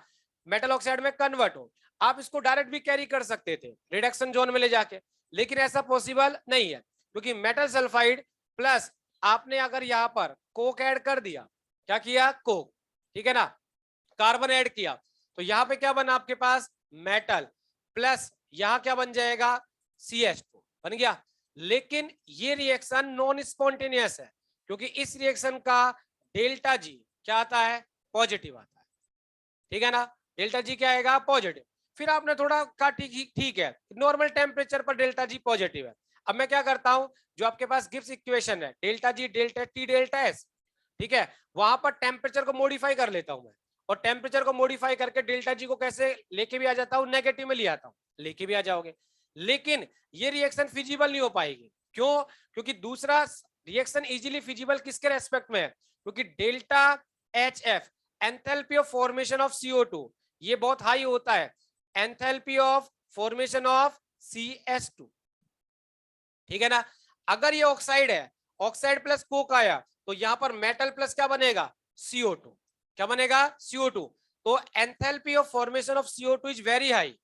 मेटल ऑक्साइड में कन्वर्ट हो। आप इसको डायरेक्ट भी कैरी कर सकते थे रिडक्शन जोन में ले जाके, लेकिन ऐसा पॉसिबल नहीं है, क्योंकि मेटल सल्फाइड प्लस आपने अगर यहां पर कोक ऐड कर दिया, क्या किया, कोक, ठीक है ना, कार्बन ऐड किया, तो यहां पे क्या बना आपके पास, मेटल, प्लस यहां क्या बन जाएगा, CH2 बन गया। लेकिन ये रिएक्शन नॉन स्पॉन्टेनियस है, क्योंकि इस रिएक्शन का डेल्टा जी क्या आता है, पॉजिटिव आता है। ठीक है ना, डेल्टा जी क्या आएगा, पॉजिटिव। फिर आपने थोड़ा कहा ठीक ठीक है, नॉर्मल टेम्परेचर पर डेल्टा जी पॉजिटिव है। अब मैं क्या करता हूं, जो आपके पास गिब्स इक्वेशन है, delta G delta T delta S, ठीक है, वहां पर टेम्परेचर को मॉडिफाई कर लेता हूं मैं, और टेम्परेचर को मॉडिफाई करके डेल्टा जी को कैसे लेके भी आ जाता हूं, नेगेटिव में ले आता हूं, लेके भी आ जाओगे। लेकिन ये रिएक्शन फिजिबल नहीं हो पाएगी, क्यों, क्योंकि दूसरा रिएक्शन इजीली फिजिबल किसके रेस्पेक्ट में है, क्योंकि delta HF, enthalpy of formation of CO2, ये बहुत हाई होता है, enthalpy of formation of CS2, ठीक है ना। अगर ये ऑक्साइड है, ऑक्साइड प्लस कोक आया, तो यहां पर मेटल प्लस क्या बनेगा, CO2, क्या बनेगा, CO2। तो enthalpy of formation of CO2 is very high,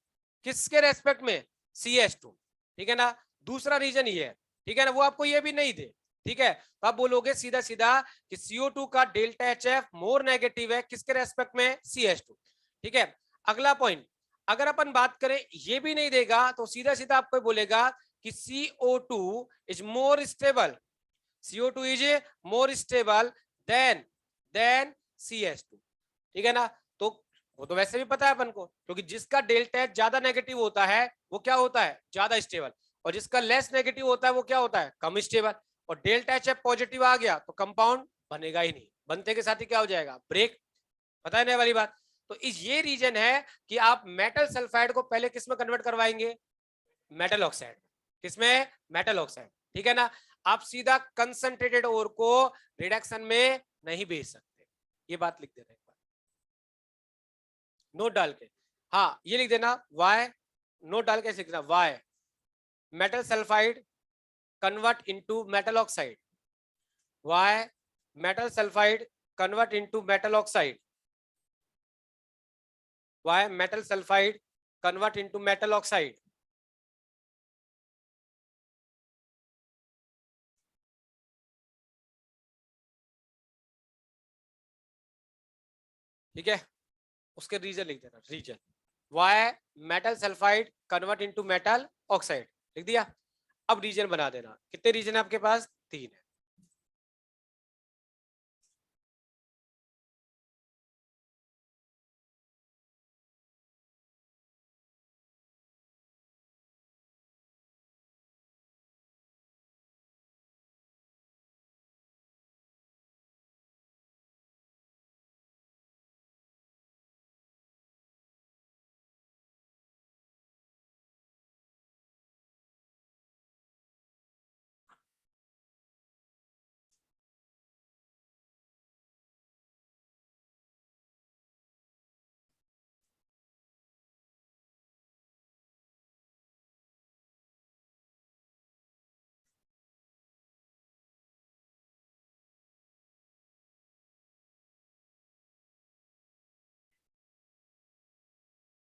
किसके रेस्पेक्ट में, CS2, ठीक है ना। दूसरा रीजन ये है, ठीक है ना, वो आपको ये भी नहीं दे, ठीक है, तो आप बोलोगे सीधा सीधा कि CO2 का डेल्टा HF मोर नेगेटिव है, किसके रेस्पेक्ट में, CS2, ठीक है। अगला पॉइंट, अगर अपन बात करें ये भी नहीं देगा, तो सीधा सीधा आपको बोलेगा कि CO2 is more stable, CO2 is more stable than CS2, ठीक है ना। तो वो तो वैसे भी पता है अपन को, क्योंकि जिसका डेल्टा एच ज्यादा नेगेटिव होता है वो क्या होता है, ज्यादा स्टेबल, और जिसका लेस नेगेटिव होता है वो क्या होता है, कम स्टेबल। और डेल्टा एच पॉजिटिव आ गया तो कंपाउंड बनेगा ही नहीं, बनते के साथ ही क्या हो जाएगा, ब्रेक, पता है ना वाली बात। तो इस ये रीजन है कि आप मेटल सल्फाइड को पहले किस में कन्वर्ट करवाएंगे, मेटल ऑक्साइड, किसमें, मेटल ऑक्साइड, ठीक है ना। आप सीधा कंसंट्रेटेड ओर को रिडक्शन में नहीं भेज सकते, ये बात लिख देना एक बार, नोट डाल के, हाँ ये लिख देना वाई, नोट डाल के लिखना why metal sulphide convert into metal oxide, why metal sulphide convert into metal oxide, why metal sulphide convert into metal oxide, ठीक है। उसके रीजन लिख देना, reason why metal sulphide convert into metal oxide, लिख दिया। अब रीजन बना देना, कितने रीजन है आपके पास, 3 है,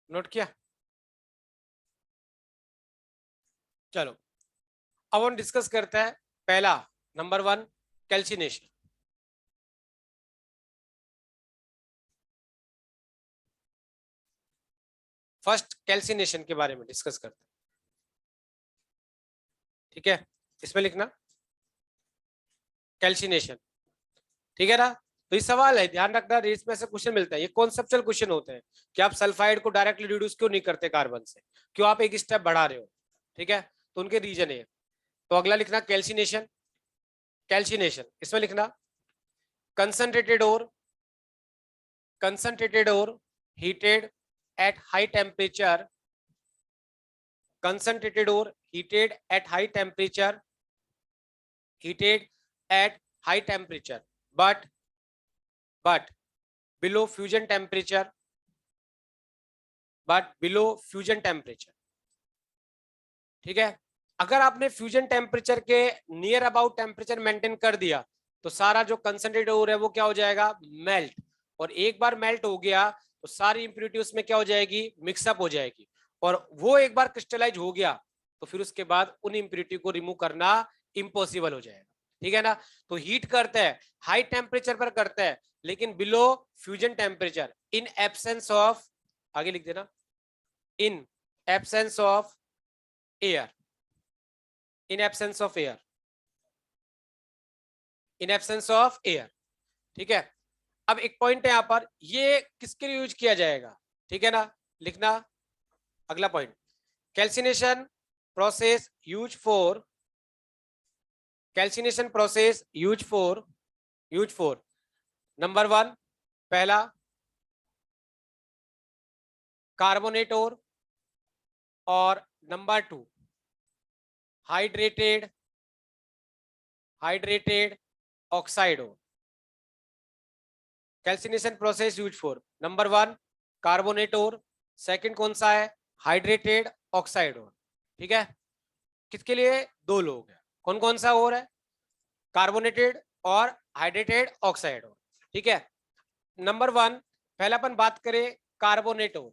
नोट किया। चलो अब हम डिस्कस करते हैं पहला, नंबर 1 कैल्सिनेशन। फर्स्ट कैल्सिनेशन के बारे में डिस्कस करते हैं, ठीक है, इसमें लिखना कैल्सिनेशन, ठीक है ना। तो ये सवाल है, ध्यान रखना, रेस में से क्वेश्चन मिलता है, ये कॉन्सेप्चुअल क्वेश्चन होते हैं कि आप सल्फाइड को डायरेक्टली रिड्यूस क्यों नहीं करते कार्बन से, क्यों आप एक स्टेप बढ़ा रहे हो, ठीक है, तो उनके रीजन है। तो अगला लिखना कैल्सिनेशन, कैल्सिनेशन इसमें लिखना कंसंट्रेटेड और, concentrated or heated at high temperature, concentrated or heated at high temperature, heated at high temperature, but below fusion temperature, but below fusion temperature, ठीक है। अगर आपने फ्यूजन टेम्परेचर के नियर अबाउट टेम्परेचर मेंटेन कर दिया तो सारा जो कंसंट्रेटेड ओर है वो क्या हो जाएगा, मेल्ट, और एक बार मेल्ट हो गया तो सारी इंप्योरिटी उसमें क्या हो जाएगी, मिक्सअप हो जाएगी, और वो एक बार क्रिस्टलाइज हो गया तो फिर उसके बाद उन इंप्योरिटी को रिमूव करना इम्पॉसिबल हो जाएगा, ठीक है ना। तो हीट करते हैं, हाई टेम्परेचर पर करते हैं, लेकिन below fusion temperature, in absence of, आगे लिख देना, in absence of air, in absence of air, in absence of air, ठीक है। अब एक पॉइंट है यहां पर, ये किसके लिए यूज किया जाएगा, ठीक है ना, लिखना अगला point, calcination process use for, calcination process use for number 1 पहला कार्बोनेट और number 2 hydrated, hydrated oxide calcination process use for, number 1 carbonate और, सेकंड कौन सा है, हाइड्रेटेड ऑक्साइड और। ठीक है, किसके लिए, 2 लोग हैं, कौन कौन सा और है, कार्बोनेटेड और हाइड्रेटेड ऑक्साइड और। ठीक है, नंबर 1 पहला अपन बात करें कार्बोनेट और।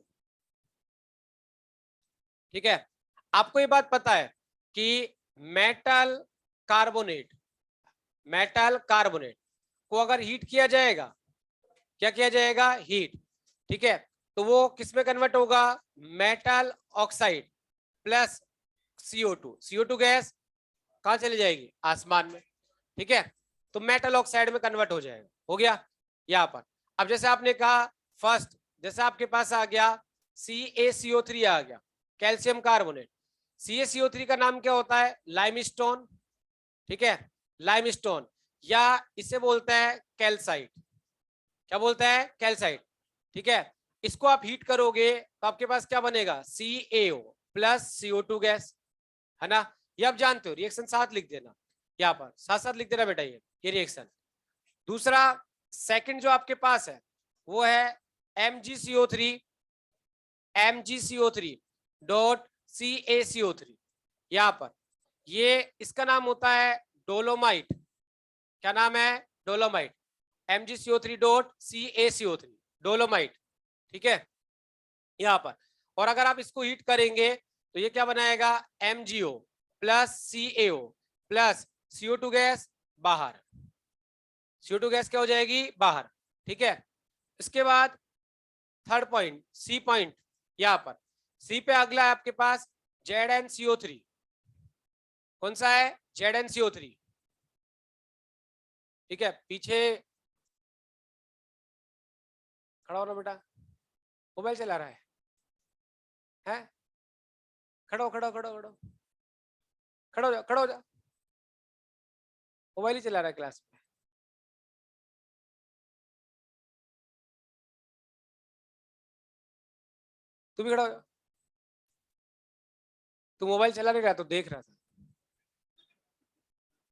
ठीक है, आपको ये बात पता है कि मेटल कार्बोनेट, मेटल कार्बोनेट को अगर हीट किया जाएगा, क्या किया जाएगा, हीट। ठीक है, तो वो किस में कन्वर्ट होगा, metal oxide plus CO2, CO2 gas कहां चली जाएगी, आसमान में। ठीक है, तो मेटल ऑक्साइड में कन्वर्ट हो जाएगा, हो गया यहां पर। अब जैसे आपने कहा फर्स्ट, जैसे आपके पास आ गया CaCO3 आ गया, कैल्शियम कार्बोनेट। CaCO3 का नाम क्या होता है, लाइमस्टोन। ठीक है, लाइमस्टोन, या इसे बोलते हैं कैल्साइट। क्या बोलता है, कैल्साइट। ठीक है, इसको आप हीट करोगे तो आपके पास क्या बनेगा, CaO प्लस CO2 गैस, है ना। ये आप जानते हो, रिएक्शन साथ लिख देना, यहाँ पर साथ साथ लिख देना बेटा, ये रिएक्शन। दूसरा सेकंड जो आपके पास है वो है MgCO3, MgCO3 डॉट CaCO3, यहाँ पर ये इसका नाम होता है डोलोमाइट। क्या नाम है, dolomite, MgCO3 dot CaCO3 dolomite. ठीक है, यहाँ पर, और अगर आप इसको हीट करेंगे तो ये क्या बनाएगा, MgO plus CaO plus CO2 gas बाहर, CO2 गैस क्या हो जाएगी, बाहर। ठीक है, इसके बाद थर्ड पॉइंट, सी पॉइंट, यहाँ पर सी पे अगला है आपके पास ZnCO3। कौन सा है, ZnCO3। ठीक है, पीछे खड़ा हो ना बेटा, मोबाइल चला रहा है, खड़ो खड़ो खड़ो खड़ो खड़ो जा, खड़ो जा, मोबाइल ही चला रहा है क्लास में। तू भी खड़ा हो जा, तू मोबाइल चला नहीं रहा तो देख रहा था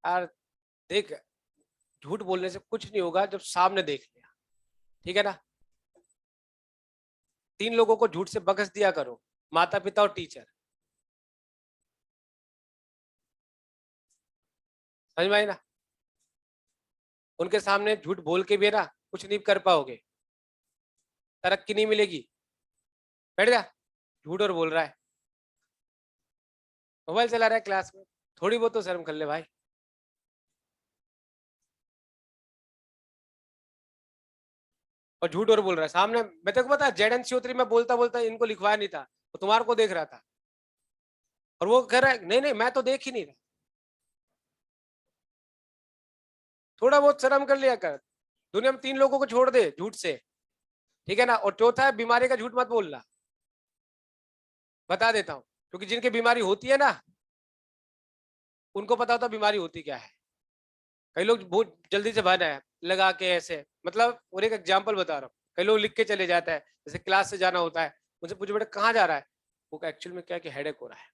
यार, देख, झूठ बोलने से कुछ नहीं होगा जब सामने देख लिया। ठीक है ना, 3 लोगों को झूठ से बकस दिया करो, माता पिता और टीचर, समझ में आई ना। उनके सामने झूठ बोल के भी ना कुछ नहीं कर पाओगे, तरक्की नहीं मिलेगी। बैठ जा, झूठ और बोल रहा है, मोबाइल चला रहा है क्लास में, थोड़ी बहुत तो शर्म कर ले भाई। और झूठ और बोल रहा है सामने, मैं तेको पता है ZnCO3 में बोलता बोलता इनको लिखवाया नहीं था, तो तुम्हारे को देख रहा था, और वो कह रहा है नहीं नहीं मैं तो देख ही नहीं रहा। थोड़ा बहुत शर्म कर लिया कर, दुनिया में 3 लोगों को छोड़ दे झूठ से। ठीक है ना, और चौथा है बीमारी का झूठ मत बोलना, बता देता हूँ, क्योंकि जिनकी बीमारी होती है ना उनको पता होता बीमारी होती क्या है। कई लोग बहुत जल्दी से बना है लगा के ऐसे, मतलब, और एक एग्जाम्पल बता रहा हूँ, कई लोग लिख के चले जाता है, जैसे क्लास से जाना होता है, मुझे पूछे बेटा कहाँ जा रहा है, वो एक्चुअल में क्या है कि हेडेक हो रहा है।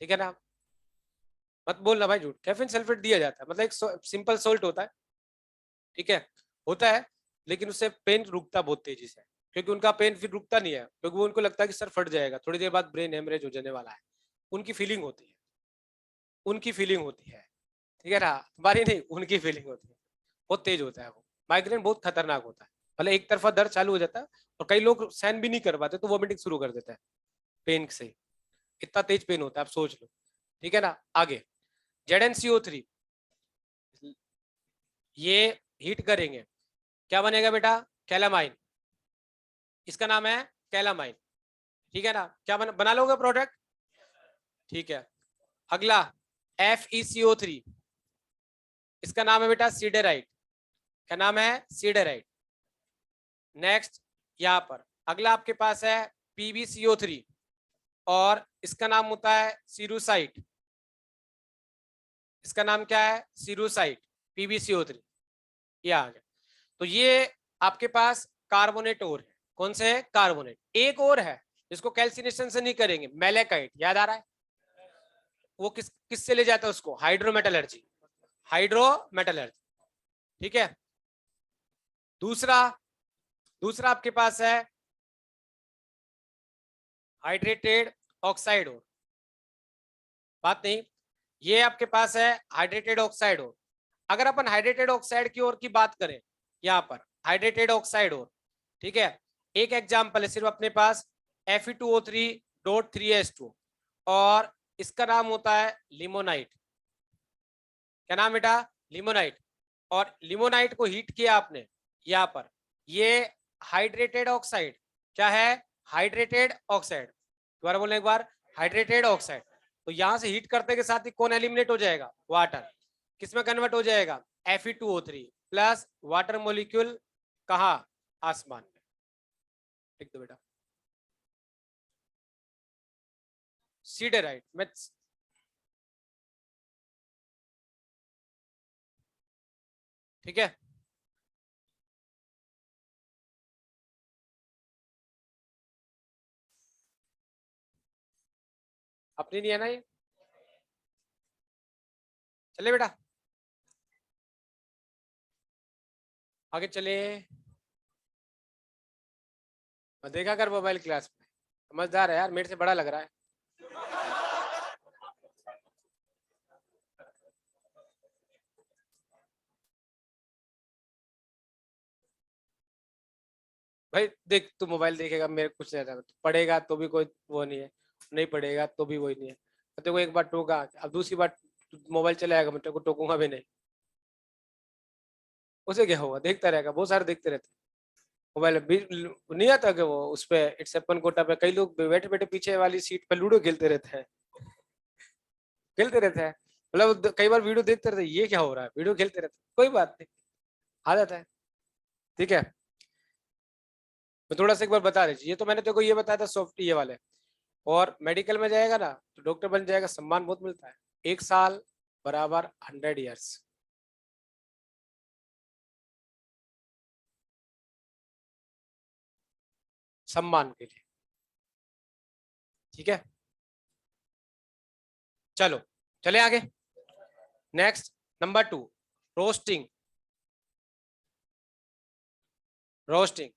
ठीक है ना। मत बोलना भाई झूठ, कैफीन सल्फेट दिया जाता है, मतलब एक सिंपल सोल्ट होता है, ठीक है, होता है, लेकिन उससे पेन रुकता बहुत तेजी से, क्योंकि उनका पेन फिर रुकता नहीं है, क्योंकि वो उनको लगता है कि सर फट जाएगा, थोड़ी देर बाद ब्रेन हेमरेज हो जाने वाला है, उनकी फीलिंग होती है, उनकी फीलिंग होती है, ठीक है ना, हमारी नहीं, उनकी फीलिंग होती है, बहुत तेज होता है वो। माइग्रेन बहुत खतरनाक होता है, मतलब एक तरफा दर्द चालू हो जाता है, और कई लोग सहन भी नहीं कर पाते तो वॉमिटिंग शुरू कर देते हैं पेन से, इतना तेज पेन होता है, आप सोच लो, ठीक है ना। आगे ZnCO3, ये हीट करेंगे, क्या बनेगा बेटा, कैलामाइन, इसका नाम है कैलामाइन, ठीक है ना, क्या बना लोगे प्रोडक्ट, ठीक है। अगला FeCO3, इसका नाम है बेटा सीडेराइट, क्या नाम है, सीडेराइट। नेक्स्ट यहां पर अगला आपके पास है PbCO3, और इसका नाम होता है सीरूसाइट, इसका नाम क्या है, सीरूसाइट, PbCO3, ये आ गया। तो ये आपके पास कार्बोनेट और है, कौन से है, कार्बोनेट। एक और है जिसको कैल्सिनेशन से नहीं करेंगे, मेलेकाइट, याद आ रहा है, वो किससे ले जाता है उसको, हाइड्रोमेटलर्जी, हाइड्रोमेटलर्जी, ठीक है। दूसरा दूसरा आपके पास है हाइड्रेटेड ऑक्साइड और, बात नहीं, ये आपके पास है हाइड्रेटेड ऑक्साइड और। अगर अपन हाइड्रेटेड ऑक्साइड की ओर की बात करें, यहाँ पर हाइड्रेटेड ऑक्साइड और, ठीक है, एक एग्जांपल है सिर्फ अपने पास Fe2O3.3H2, और इसका नाम होता है लिमोनाइट, क्या नाम बेटा, लिमोनाइट। और लिमोनाइट को हीट किया आपने, यहाँ पर ये हाइड्रेटेड ऑक्साइड, क्या है, हाइड्रेटेड ऑक्साइड, दोबारा बोलने एक बार, हाइड्रेटेड ऑक्साइड। तो यहां से हीट करने के साथ ही कौन एलिमिनेट हो जाएगा, वाटर, किसमें कन्वर्ट हो जाएगा, Fe2O3 प्लस वाटर मोलिक्यूल, कहा, आसमान में, लिख दो बेटा, सीडेराइट में, ठीक है। अपनी नहीं है ना ये, चले बेटा आगे चले, देखा कर मोबाइल क्लास में, समझदार है यार, मेरे से बड़ा लग रहा है। भाई देख, तू मोबाइल देखेगा, मेरे कुछ नहीं रहता, पढ़ेगा तो भी कोई वो नहीं है, नहीं पढ़ेगा तो भी वही नहीं है, तेरे को एक बार टोका, अब दूसरी बार मोबाइल चलाएगा, मैं तेरे को टोकूंगा भी नहीं, उसे क्या होगा, देखता रहेगा, बहुत सारे देखते रहते मोबाइल नहीं आता कि वो उस पे इट्स अपन कोटा पे कई लोग बैठे बैठे पीछे वाली सीट पे लूडो खेलते रहते हैं, खेलते रहते हैं, मतलब कई बार वीडियो देखते रहते हैं, ये क्या हो रहा है, वीडियो खेलते रहते हैं, कोई बात नहीं, आ जाता है, ठीक है। मैं थोड़ा सा एक बार बता दीजिए, ये तो मैंने तेरे को ये बताया था सॉफ्ट ये वाले, और मेडिकल में जाएगा ना तो डॉक्टर बन जाएगा, सम्मान बहुत मिलता है, 1 साल बराबर 100 ईयर्स, सम्मान के लिए, ठीक है। चलो चले आगे, नेक्स्ट नंबर 2, रोस्टिंग, रोस्टिंग।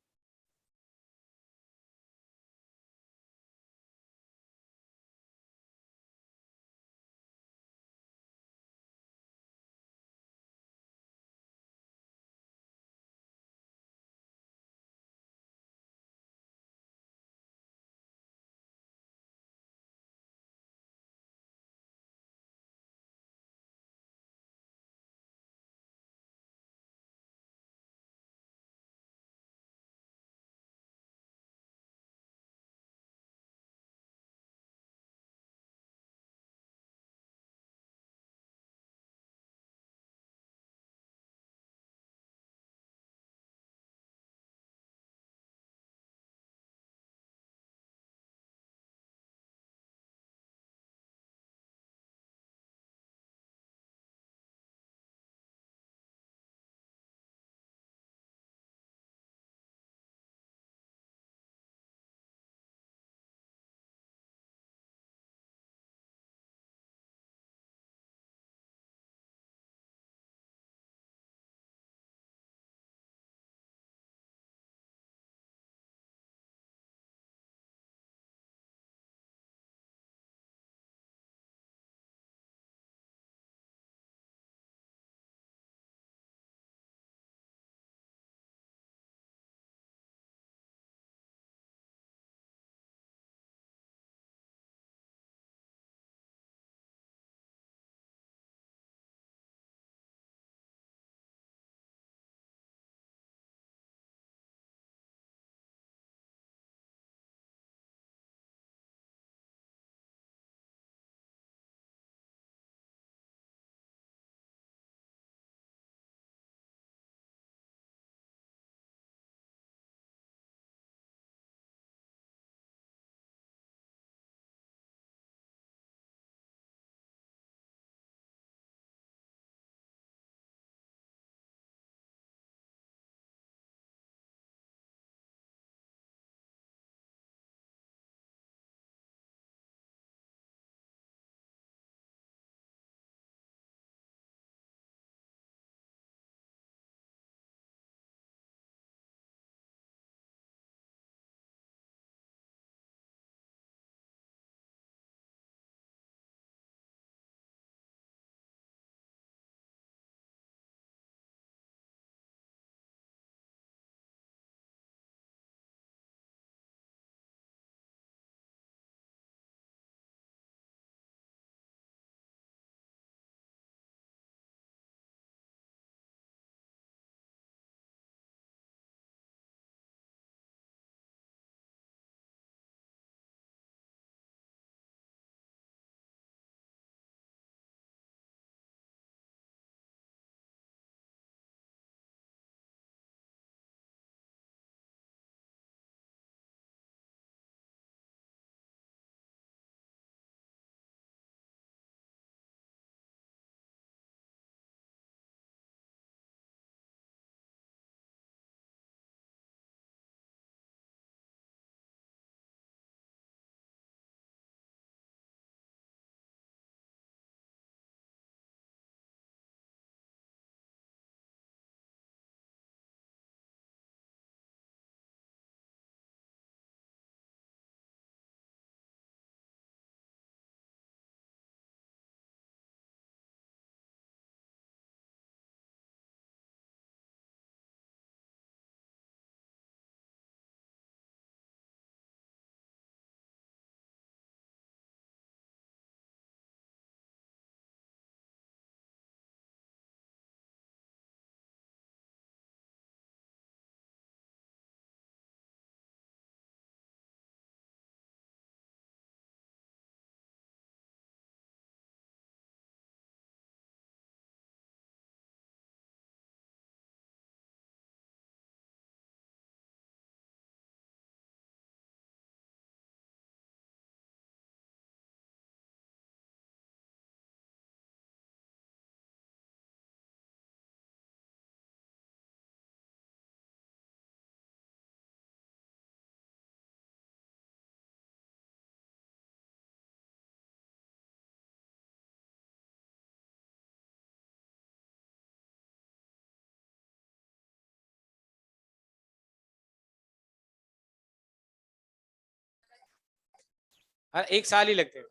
हाँ 1 साल ही लगते हैं।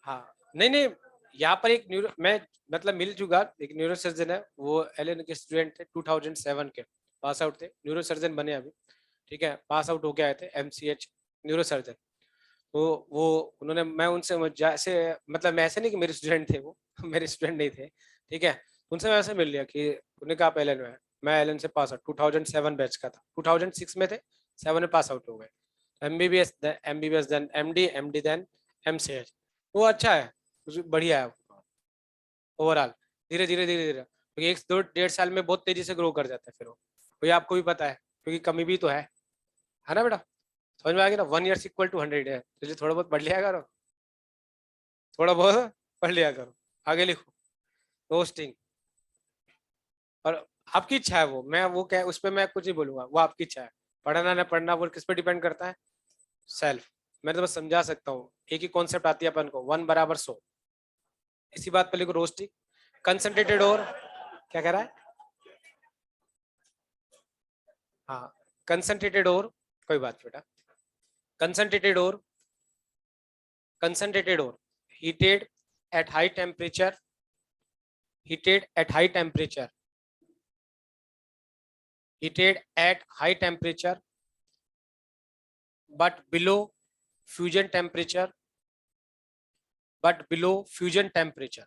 हाँ नहीं नहीं, यहाँ पर एक न्यूरो मैं मतलब मिल चुका, एक न्यूरो सर्जन है, वो एलएन के स्टूडेंट थे, 2007 के पास आउट थे, न्यूरो सर्जन बने अभी, ठीक है, पास आउट होके आए थे एमसीएच न्यूरो सर्जन। तो वो उन्होंने, मैं उनसे जैसे मतलब मैं ऐसे नहीं कि मेरे स्टूडेंट थे वो मेरे स्टूडेंट नहीं थे, ठीक है, उनसे मैं ऐसे मिल लिया कि उन्होंने कहा आप एलएन में है, मैं एलएन से पास आउट 2007 बैच का था, 2006 में थे, 7 में पास आउट हो गए, MBBS then MD, MD then MCh. वो अच्छा है, बढ़िया है ओवरऑल। धीरे धीरे धीरे धीरे, क्योंकि 1 2 1.5 साल में बहुत तेजी से ग्रो कर जाता है फिर वो, तो ये आपको भी पता है, क्योंकि कमी भी तो है ना बेटा, समझ में आ गया ना, 1 ईयर इक्वल टू 100 है, तो इसलिए थोड़ा बहुत पढ़ लिया करो, थोड़ा बहुत पढ़ लिया करो। आगे लिखो रोस्टिंग, और आपकी इच्छा है वो, मैं वो क्या उस पर मैं कुछ नहीं बोलूंगा, वो आपकी इच्छा है, पढ़ना ना पढ़ना वो किस पे डिपेंड करता है, सेल्फ। मैं तो बस समझा सकता हूँ, एक ही कॉन्सेप्ट आती है अपन को, 1 बराबर 100, इसी बात पे लिखो रोस्टिंग। कंसंट्रेटेड और क्या कह रहा है, हाँ कंसंट्रेटेड और, कोई बात बेटा, कंसंट्रेटेड और, concentrated ore heated at high temperature, heated at high temperature, heated at high temperature but below fusion temperature, but below fusion temperature,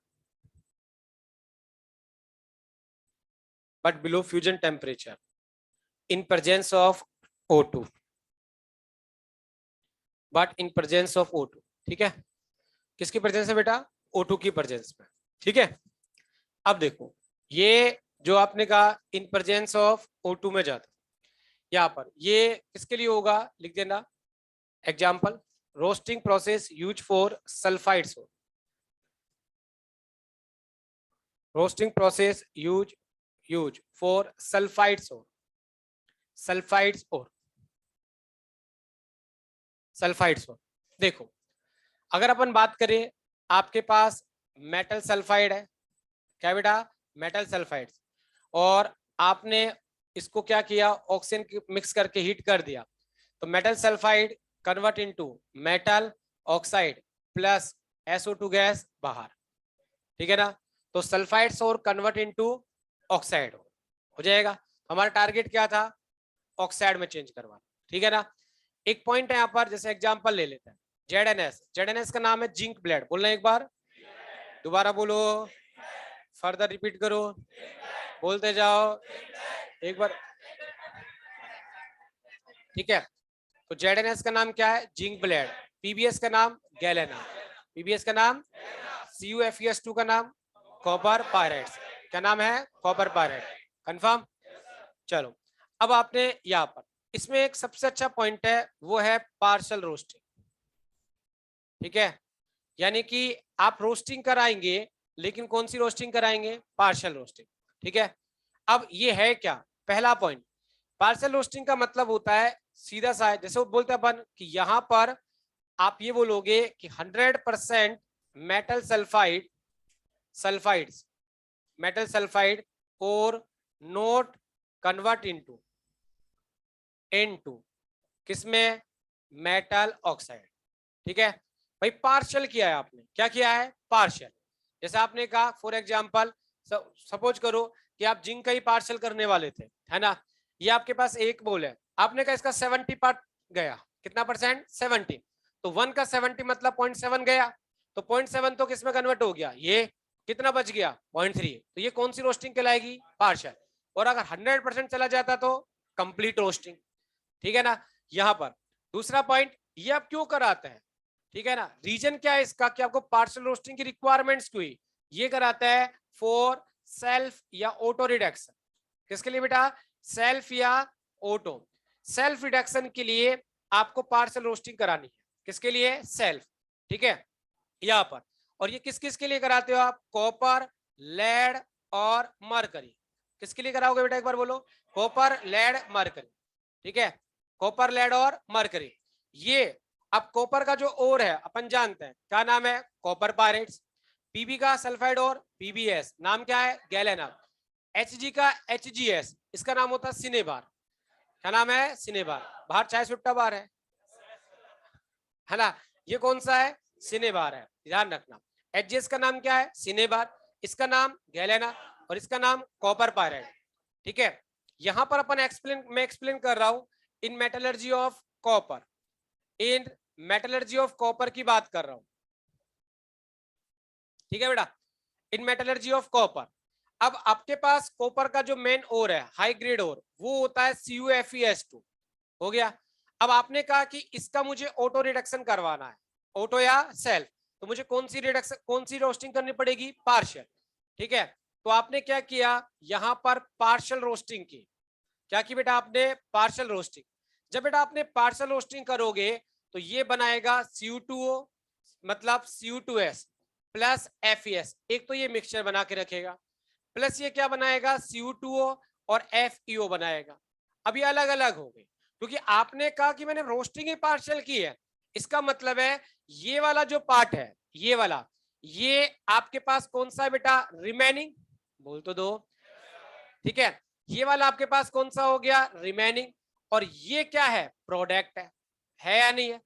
but below fusion temperature in presence of O2, but in presence of O2, ठीक है, किसकी presence है बेटा, O2 की presence में, ठीक है। अब देखो ये जो आपने कहा इन प्रेजेंस ऑफ O2 में जाता, यहाँ पर ये किसके लिए होगा, लिख देना example, roasting process use for sulphides, roasting process use for sulphides और सल्फाइड्स और सल्फाइड्स और। देखो अगर अपन बात करें, आपके पास मेटल सल्फाइड है, क्या बेटा, मेटल सल्फाइड्स, और आपने इसको क्या किया, ऑक्सीजन मिक्स करके हीट कर दिया, तो metal sulphide convert into metal oxide plus SO2 gas बाहर, ठीक है ना, तो सल्फाइड्स और कन्वर्ट इनटू ऑक्साइड हो जाएगा। हमारा टारगेट क्या था, ऑक्साइड में चेंज करवाना, ठीक है ना। एक पॉइंट है यहाँ पर, जैसे एग्जांपल ले लेते हैं, जेडएनएस का नाम है जिंक ब्लेड, बोलना एक बार, दोबारा बोलो, फर्दर रिपीट करो, बोलते जाओ एक बार, ठीक है। तो जेडएनएस का नाम क्या है, जिंक ब्लेड, पीबीएस का नाम गैलेना, पीबीएस का नाम, CuFeS2 का नाम कॉपर पायराइड, क्या नाम है, कॉपर पायराइड, कंफर्म। चलो अब आपने यहाँ पर इसमें एक सबसे अच्छा पॉइंट है, वो है पार्शियल रोस्टिंग, ठीक है, यानी कि आप रोस्टिंग कराएंगे, लेकिन कौन सी रोस्टिंग कराएंगे, पार्शियल रोस्टिंग, ठीक है। अब ये है क्या, पहला पॉइंट, पार्शियल रोस्टिंग का मतलब होता है सीधा सा है, जैसे वो बोलते हैं अपन कि यहाँ पर आप ये बोलोगे कि 100% metal sulphide, sulphides, metal sulphide और नोट कन्वर्ट इनटू किसमें, मेटल ऑक्साइड, ठीक है। भाई पार्शियल किया है आपने, क्या किया है, पार्शियल, जैसे आपने कहा फॉर एग्जांपल, सपोज करो कि आप जिंक का ही पार्शियल करने वाले थे, है ना, ये आपके पास एक मोल है, आपने कहा इसका 70 पार्ट गया, कितना परसेंट, 70, तो 1 का 70 मतलब 0.7 गया, तो 0.7 तो किसमें कन्वर्ट हो गया, ये कितना बच गया, 0.3, तो ये कौन सी रोस्टिंग कहलाएगी, पार्शियल। और अगर 100% चला जाता तो कंप्लीट रोस्टिंग, ठीक है ना। यहाँ पर दूसरा पॉइंट, ये आप क्यों कराते हैं, ठीक है ना, रीजन क्या है इसका कि आपको पार्शियल रोस्टिंग की रिक्वायरमेंट्स क्यों, ये कराता है फॉर सेल्फ या ऑटो रिडक्शन, किसके लिए बेटा, सेल्फ या ऑटो, सेल्फ रिडक्शन के लिए आपको पार्शियल रोस्टिंग करानी है, किसके लिए, सेल्फ, ठीक है, यहाँ पर। और ये किस किस के लिए कराते हो आप, कॉपर, लेड और मरकरी, किसके लिए कराओगे बेटा, एक बार बोलो, कॉपर, लेड, मरकरी, ठीक है, कॉपर, लेड और मरकरी। ये अब कॉपर का जो ओर है अपन जानते हैं, क्या नाम है, कॉपर पायरेट्स, पीबी का सल्फाइड और पीबीएस नाम क्या है, गैलेना, एचजी का HGS, इसका नाम होता है सिनेबार, क्या नाम है, सिनेबार, बाहर चाय सुट्टा बार है ना, ये कौन सा है, सिनेबार है, ध्यान रखना। एचजीएस का नाम क्या है, सिनेबार, इसका नाम गैलेना और इसका नाम कॉपर पायराइड। ठीक है, यहां पर अपन मैं एक्सप्लेन कर रहा हूं in metallurgy of copper, in metallurgy of copper की बात कर रहा हूं। ठीक है बेटा, इन मेटलर्जी ऑफ कॉपर। अब आपके पास कॉपर का जो मेन ओर है, हाई ग्रेड ओर, वो होता है CuFeS2, हो गया। अब आपने कहा कि इसका मुझे ऑटो रिडक्शन करवाना है, ऑटो या सेल्फ, तो मुझे कौन सी रिडक्शन, कौन सी रोस्टिंग करनी पड़ेगी, पार्शियल। ठीक है, तो आपने क्या किया, यहां पर पार्शियल रोस्टिंग की। क्या की बेटा आपने, पार्शियल रोस्टिंग। जब बेटा आपने पार्शियल रोस्टिंग करोगे तो ये बनाएगा Cu2O, मतलब Cu2S प्लस FeS, एक तो ये मिक्सचर बना के रखेगा, प्लस ये क्या बनाएगा, Cu2O और FeO बनाएगा। अब ये अलग अलग हो गए, क्योंकि आपने कहा कि मैंने रोस्टिंग ही पार्शियल की है, इसका मतलब है ये वाला जो पार्ट है, ये वाला, ये आपके पास कौन सा है बेटा, रिमेनिंग, बोल तो दो। ठीक है, ये वाला आपके पास कौन सा हो गया, रिमेनिंग, और ये क्या है, प्रोडक्ट है या नहीं है।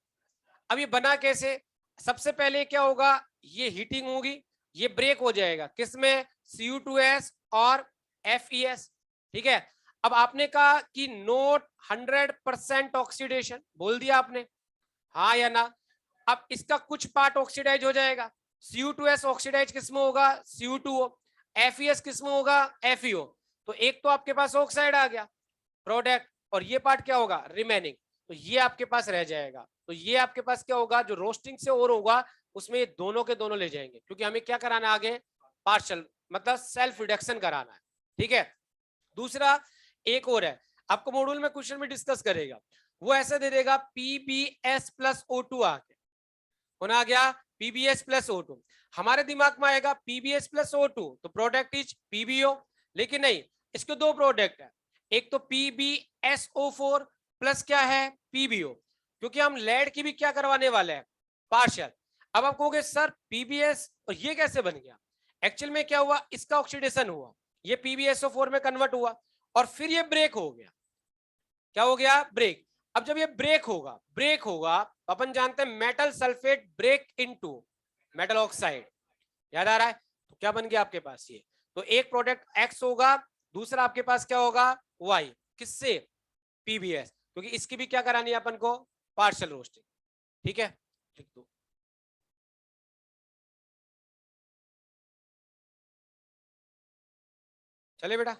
अब ये बना कैसे, सबसे पहले क्या होगा, ये हीटिंग होगी, ये ब्रेक हो जाएगा, किसमें, Cu2S और FeS। ठीक है, अब आपने कहा कि नोट 100% ऑक्सीडेशन, बोल दिया आपने, हाँ या ना। अब इसका कुछ पार्ट ऑक्सीडाइज हो जाएगा, Cu2S ऑक्सीडाइज किसमें होगा, Cu2O, FeS किसमें होगा, FeO, तो एक तो आपके पास ऑक्साइड आ गया, प्रोडक्ट, और ये पार्ट क्या होगा, रिमेनिंग, तो ये आपके पास रह जाएगा। तो ये आपके पास क्या होगा, जो रोस्टिंग से और होगा उसमें ये दोनों के दोनों ले जाएंगे, क्योंकि हमें क्या कराना है आगे, पार्शियल, मतलब सेल्फ रिडक्शन कराना है। ठीक है, दूसरा एक और है, आपको मॉड्यूल में क्वेश्चन में डिस्कस करेगा, वो ऐसे दे देगा PbS प्लस O2 आ गया, होना आ गया PbS प्लस O2, हमारे दिमाग में आएगा PbS प्लस O2 तो प्रोडक्ट इज PbO, लेकिन नहीं, इसके दो प्रोडक्ट है, एक तो PbSO4 प्लस क्या है, PbO, क्योंकि हम लेड की भी क्या करवाने वाले हैं, पार्शियल। अब आप कहोगे सर PbS और ये कैसे बन गया, एक्चुअल में क्या हुआ, इसका ऑक्सीडेशन हुआ, ये PbSO4 में कन्वर्ट हुआ और फिर ये ब्रेक हो गया, क्या हो गया, ब्रेक। अब जब ये ब्रेक होगा तो अपन जानते हैं metal sulphate break into metal oxide, याद आ रहा है, तो क्या बन गया आपके पास ये, तो एक प्रोडक्ट X होगा, दूसरा आपके पास क्या होगा, Y, किससे, PbS, क्योंकि इसकी भी क्या करानी है अपन को, पार्शियल रोस्टिंग। ठीक है, लिख दो। चले बेटा,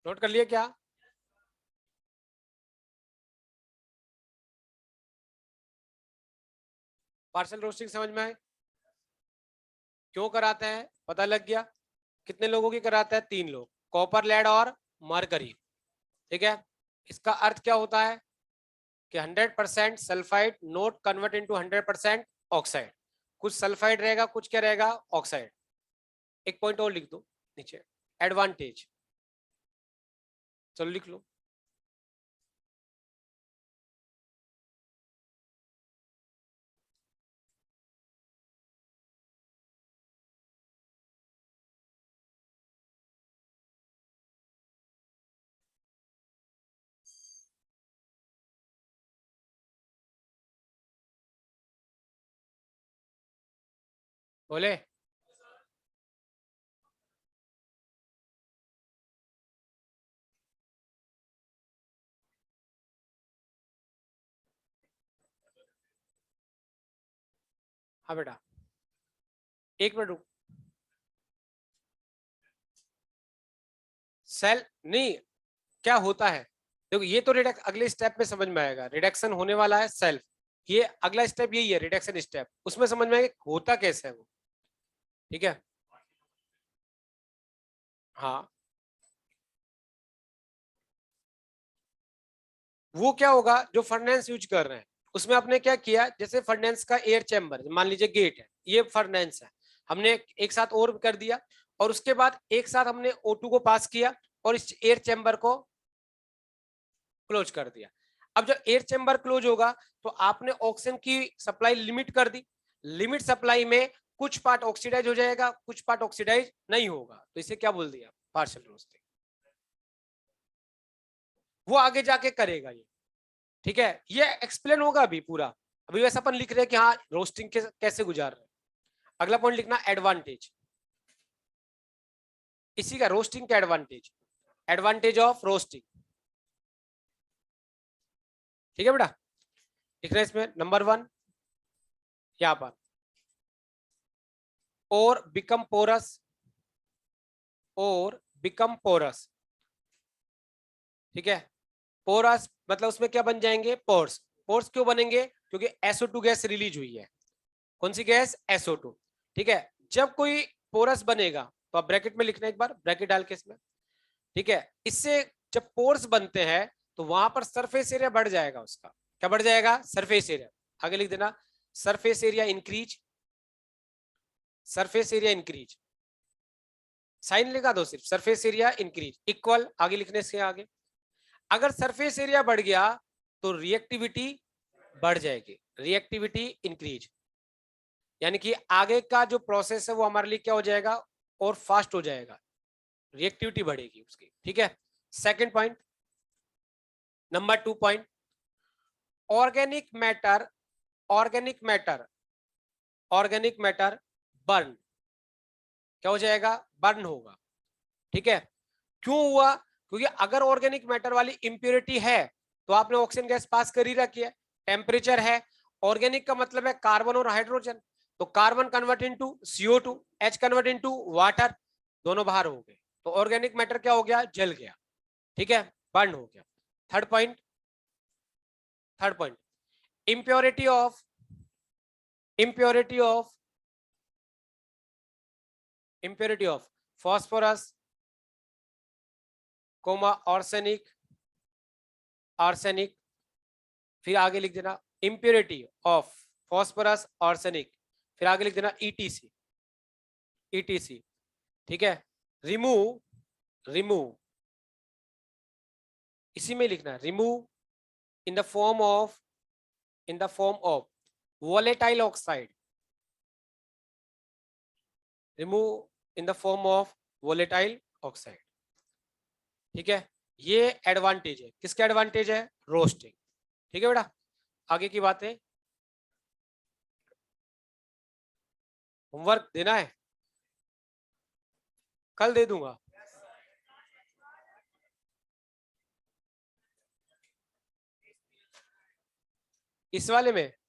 नोट कर लिए क्या, पार्शियल रोस्टिंग समझ में आए, क्यों कराते हैं पता लग गया, कितने लोगों की कराता है, 3 लोग, कॉपर, लेड और मरकरी। ठीक है, इसका अर्थ क्या होता है कि 100% sulphide note convert into 100% oxide, कुछ सल्फाइड रहेगा, कुछ क्या रहेगा, ऑक्साइड। एक पॉइंट और लिख दो नीचे, एडवांटेज, चलो लिख लो। बोले, हाँ बेटा, एक मिनट रुक, सेल नहीं, क्या होता है, देखो ये तो रिडक्ट अगले स्टेप में समझ में आएगा, रिडक्शन होने वाला है सेल्फ, ये अगला स्टेप यही है रिडक्शन स्टेप, उसमें समझ में आएगा होता कैसे है वो। ठीक है, हाँ वो क्या होगा, जो फर्नेंस यूज कर रहे हैं उसमें आपने क्या किया, जैसे फर्नेंस का एयर चैम्बर मान लीजिए गेट है, ये फर्नेंस है, हमने एक साथ और कर दिया, और उसके बाद एक साथ हमने O2 को पास किया और इस एयर चैम्बर को क्लोज कर दिया। अब जब एयर चैम्बर क्लोज होगा तो आपने ऑक्सीजन की सप्लाई लिमिट कर दी, लिमिट सप्लाई में कुछ पार्ट ऑक्सीडाइज हो जाएगा, कुछ पार्ट ऑक्सीडाइज नहीं होगा, तो इसे क्या बोल दिया, पार्शियल रोस्टिंग। वो आगे जाके करेगा ये, ठीक है, ये एक्सप्लेन होगा अभी पूरा, अभी वैसे अपन लिख रहे हैं कि हाँ रोस्टिंग के कैसे गुजार रहे हैं। अगला पॉइंट लिखना एडवांटेज, इसी का रोस्टिंग का एडवांटेज, एडवांटेज ऑफ रोस्टिंग। ठीक है बेटा, लिख रहे हैं इसमें नंबर 1 यहाँ पर, और बिकम पोरस, और बिकम पोरस, ठीक है, पोरस मतलब उसमें क्या बन जाएंगे, पोर्स, पोर्स क्यों बनेंगे, क्योंकि SO2 गैस रिलीज हुई है, कौन सी गैस, SO2, ठीक है, जब कोई पोरस बनेगा तो आप ब्रैकेट में लिखना एक बार, ब्रैकेट डाल के इसमें, ठीक है, इससे जब पोर्स बनते हैं तो वहां पर सरफेस एरिया बढ़ जाएगा उसका, क्या बढ़ जाएगा, सरफेस एरिया, आगे लिख देना, surface area increase, surface area increase, sign लगा दो सिर्फ, सरफेस एरिया इंक्रीज इक्वल, आगे लिखने से आगे, अगर सरफेस एरिया बढ़ गया तो रिएक्टिविटी बढ़ जाएगी, रिएक्टिविटी इंक्रीज, यानी कि आगे का जो प्रोसेस है वो हमारे लिए क्या हो जाएगा, और फास्ट हो जाएगा, रिएक्टिविटी बढ़ेगी उसकी, ठीक है। Second point, number 2 point, organic matter, organic matter, organic matter burn, क्या हो जाएगा, बर्न होगा, ठीक है, क्यों हुआ, क्योंकि अगर ऑर्गेनिक मैटर वाली इंप्योरिटी है तो आपने ऑक्सीजन गैस पास कर ही रखी है, टेम्परेचर है, ऑर्गेनिक का मतलब है कार्बन और हाइड्रोजन, तो carbon convert into CO2, H convert into water, दोनों बाहर हो गए, तो ऑर्गेनिक मैटर क्या हो गया, जल गया, ठीक है, बर्न हो गया। Third point, third point, impurity of, impurity of, impurity of phosphorus, comma arsenic, arsenic, फिर आगे लिख देना impurity of phosphorus आर्सेनिक, फिर आगे लिख देना ETC, ETC, ठीक है, रिमूव, रिमूव, इसी में लिखना remove in the form of, in the form of volatile oxide, remove in the form of volatile oxide, ठीक है, ये एडवांटेज है, किसका एडवांटेज है, रोस्टिंग, ठीक है बेटा। आगे की बातें, होमवर्क देना है, कल दे दूंगा, इस वाले में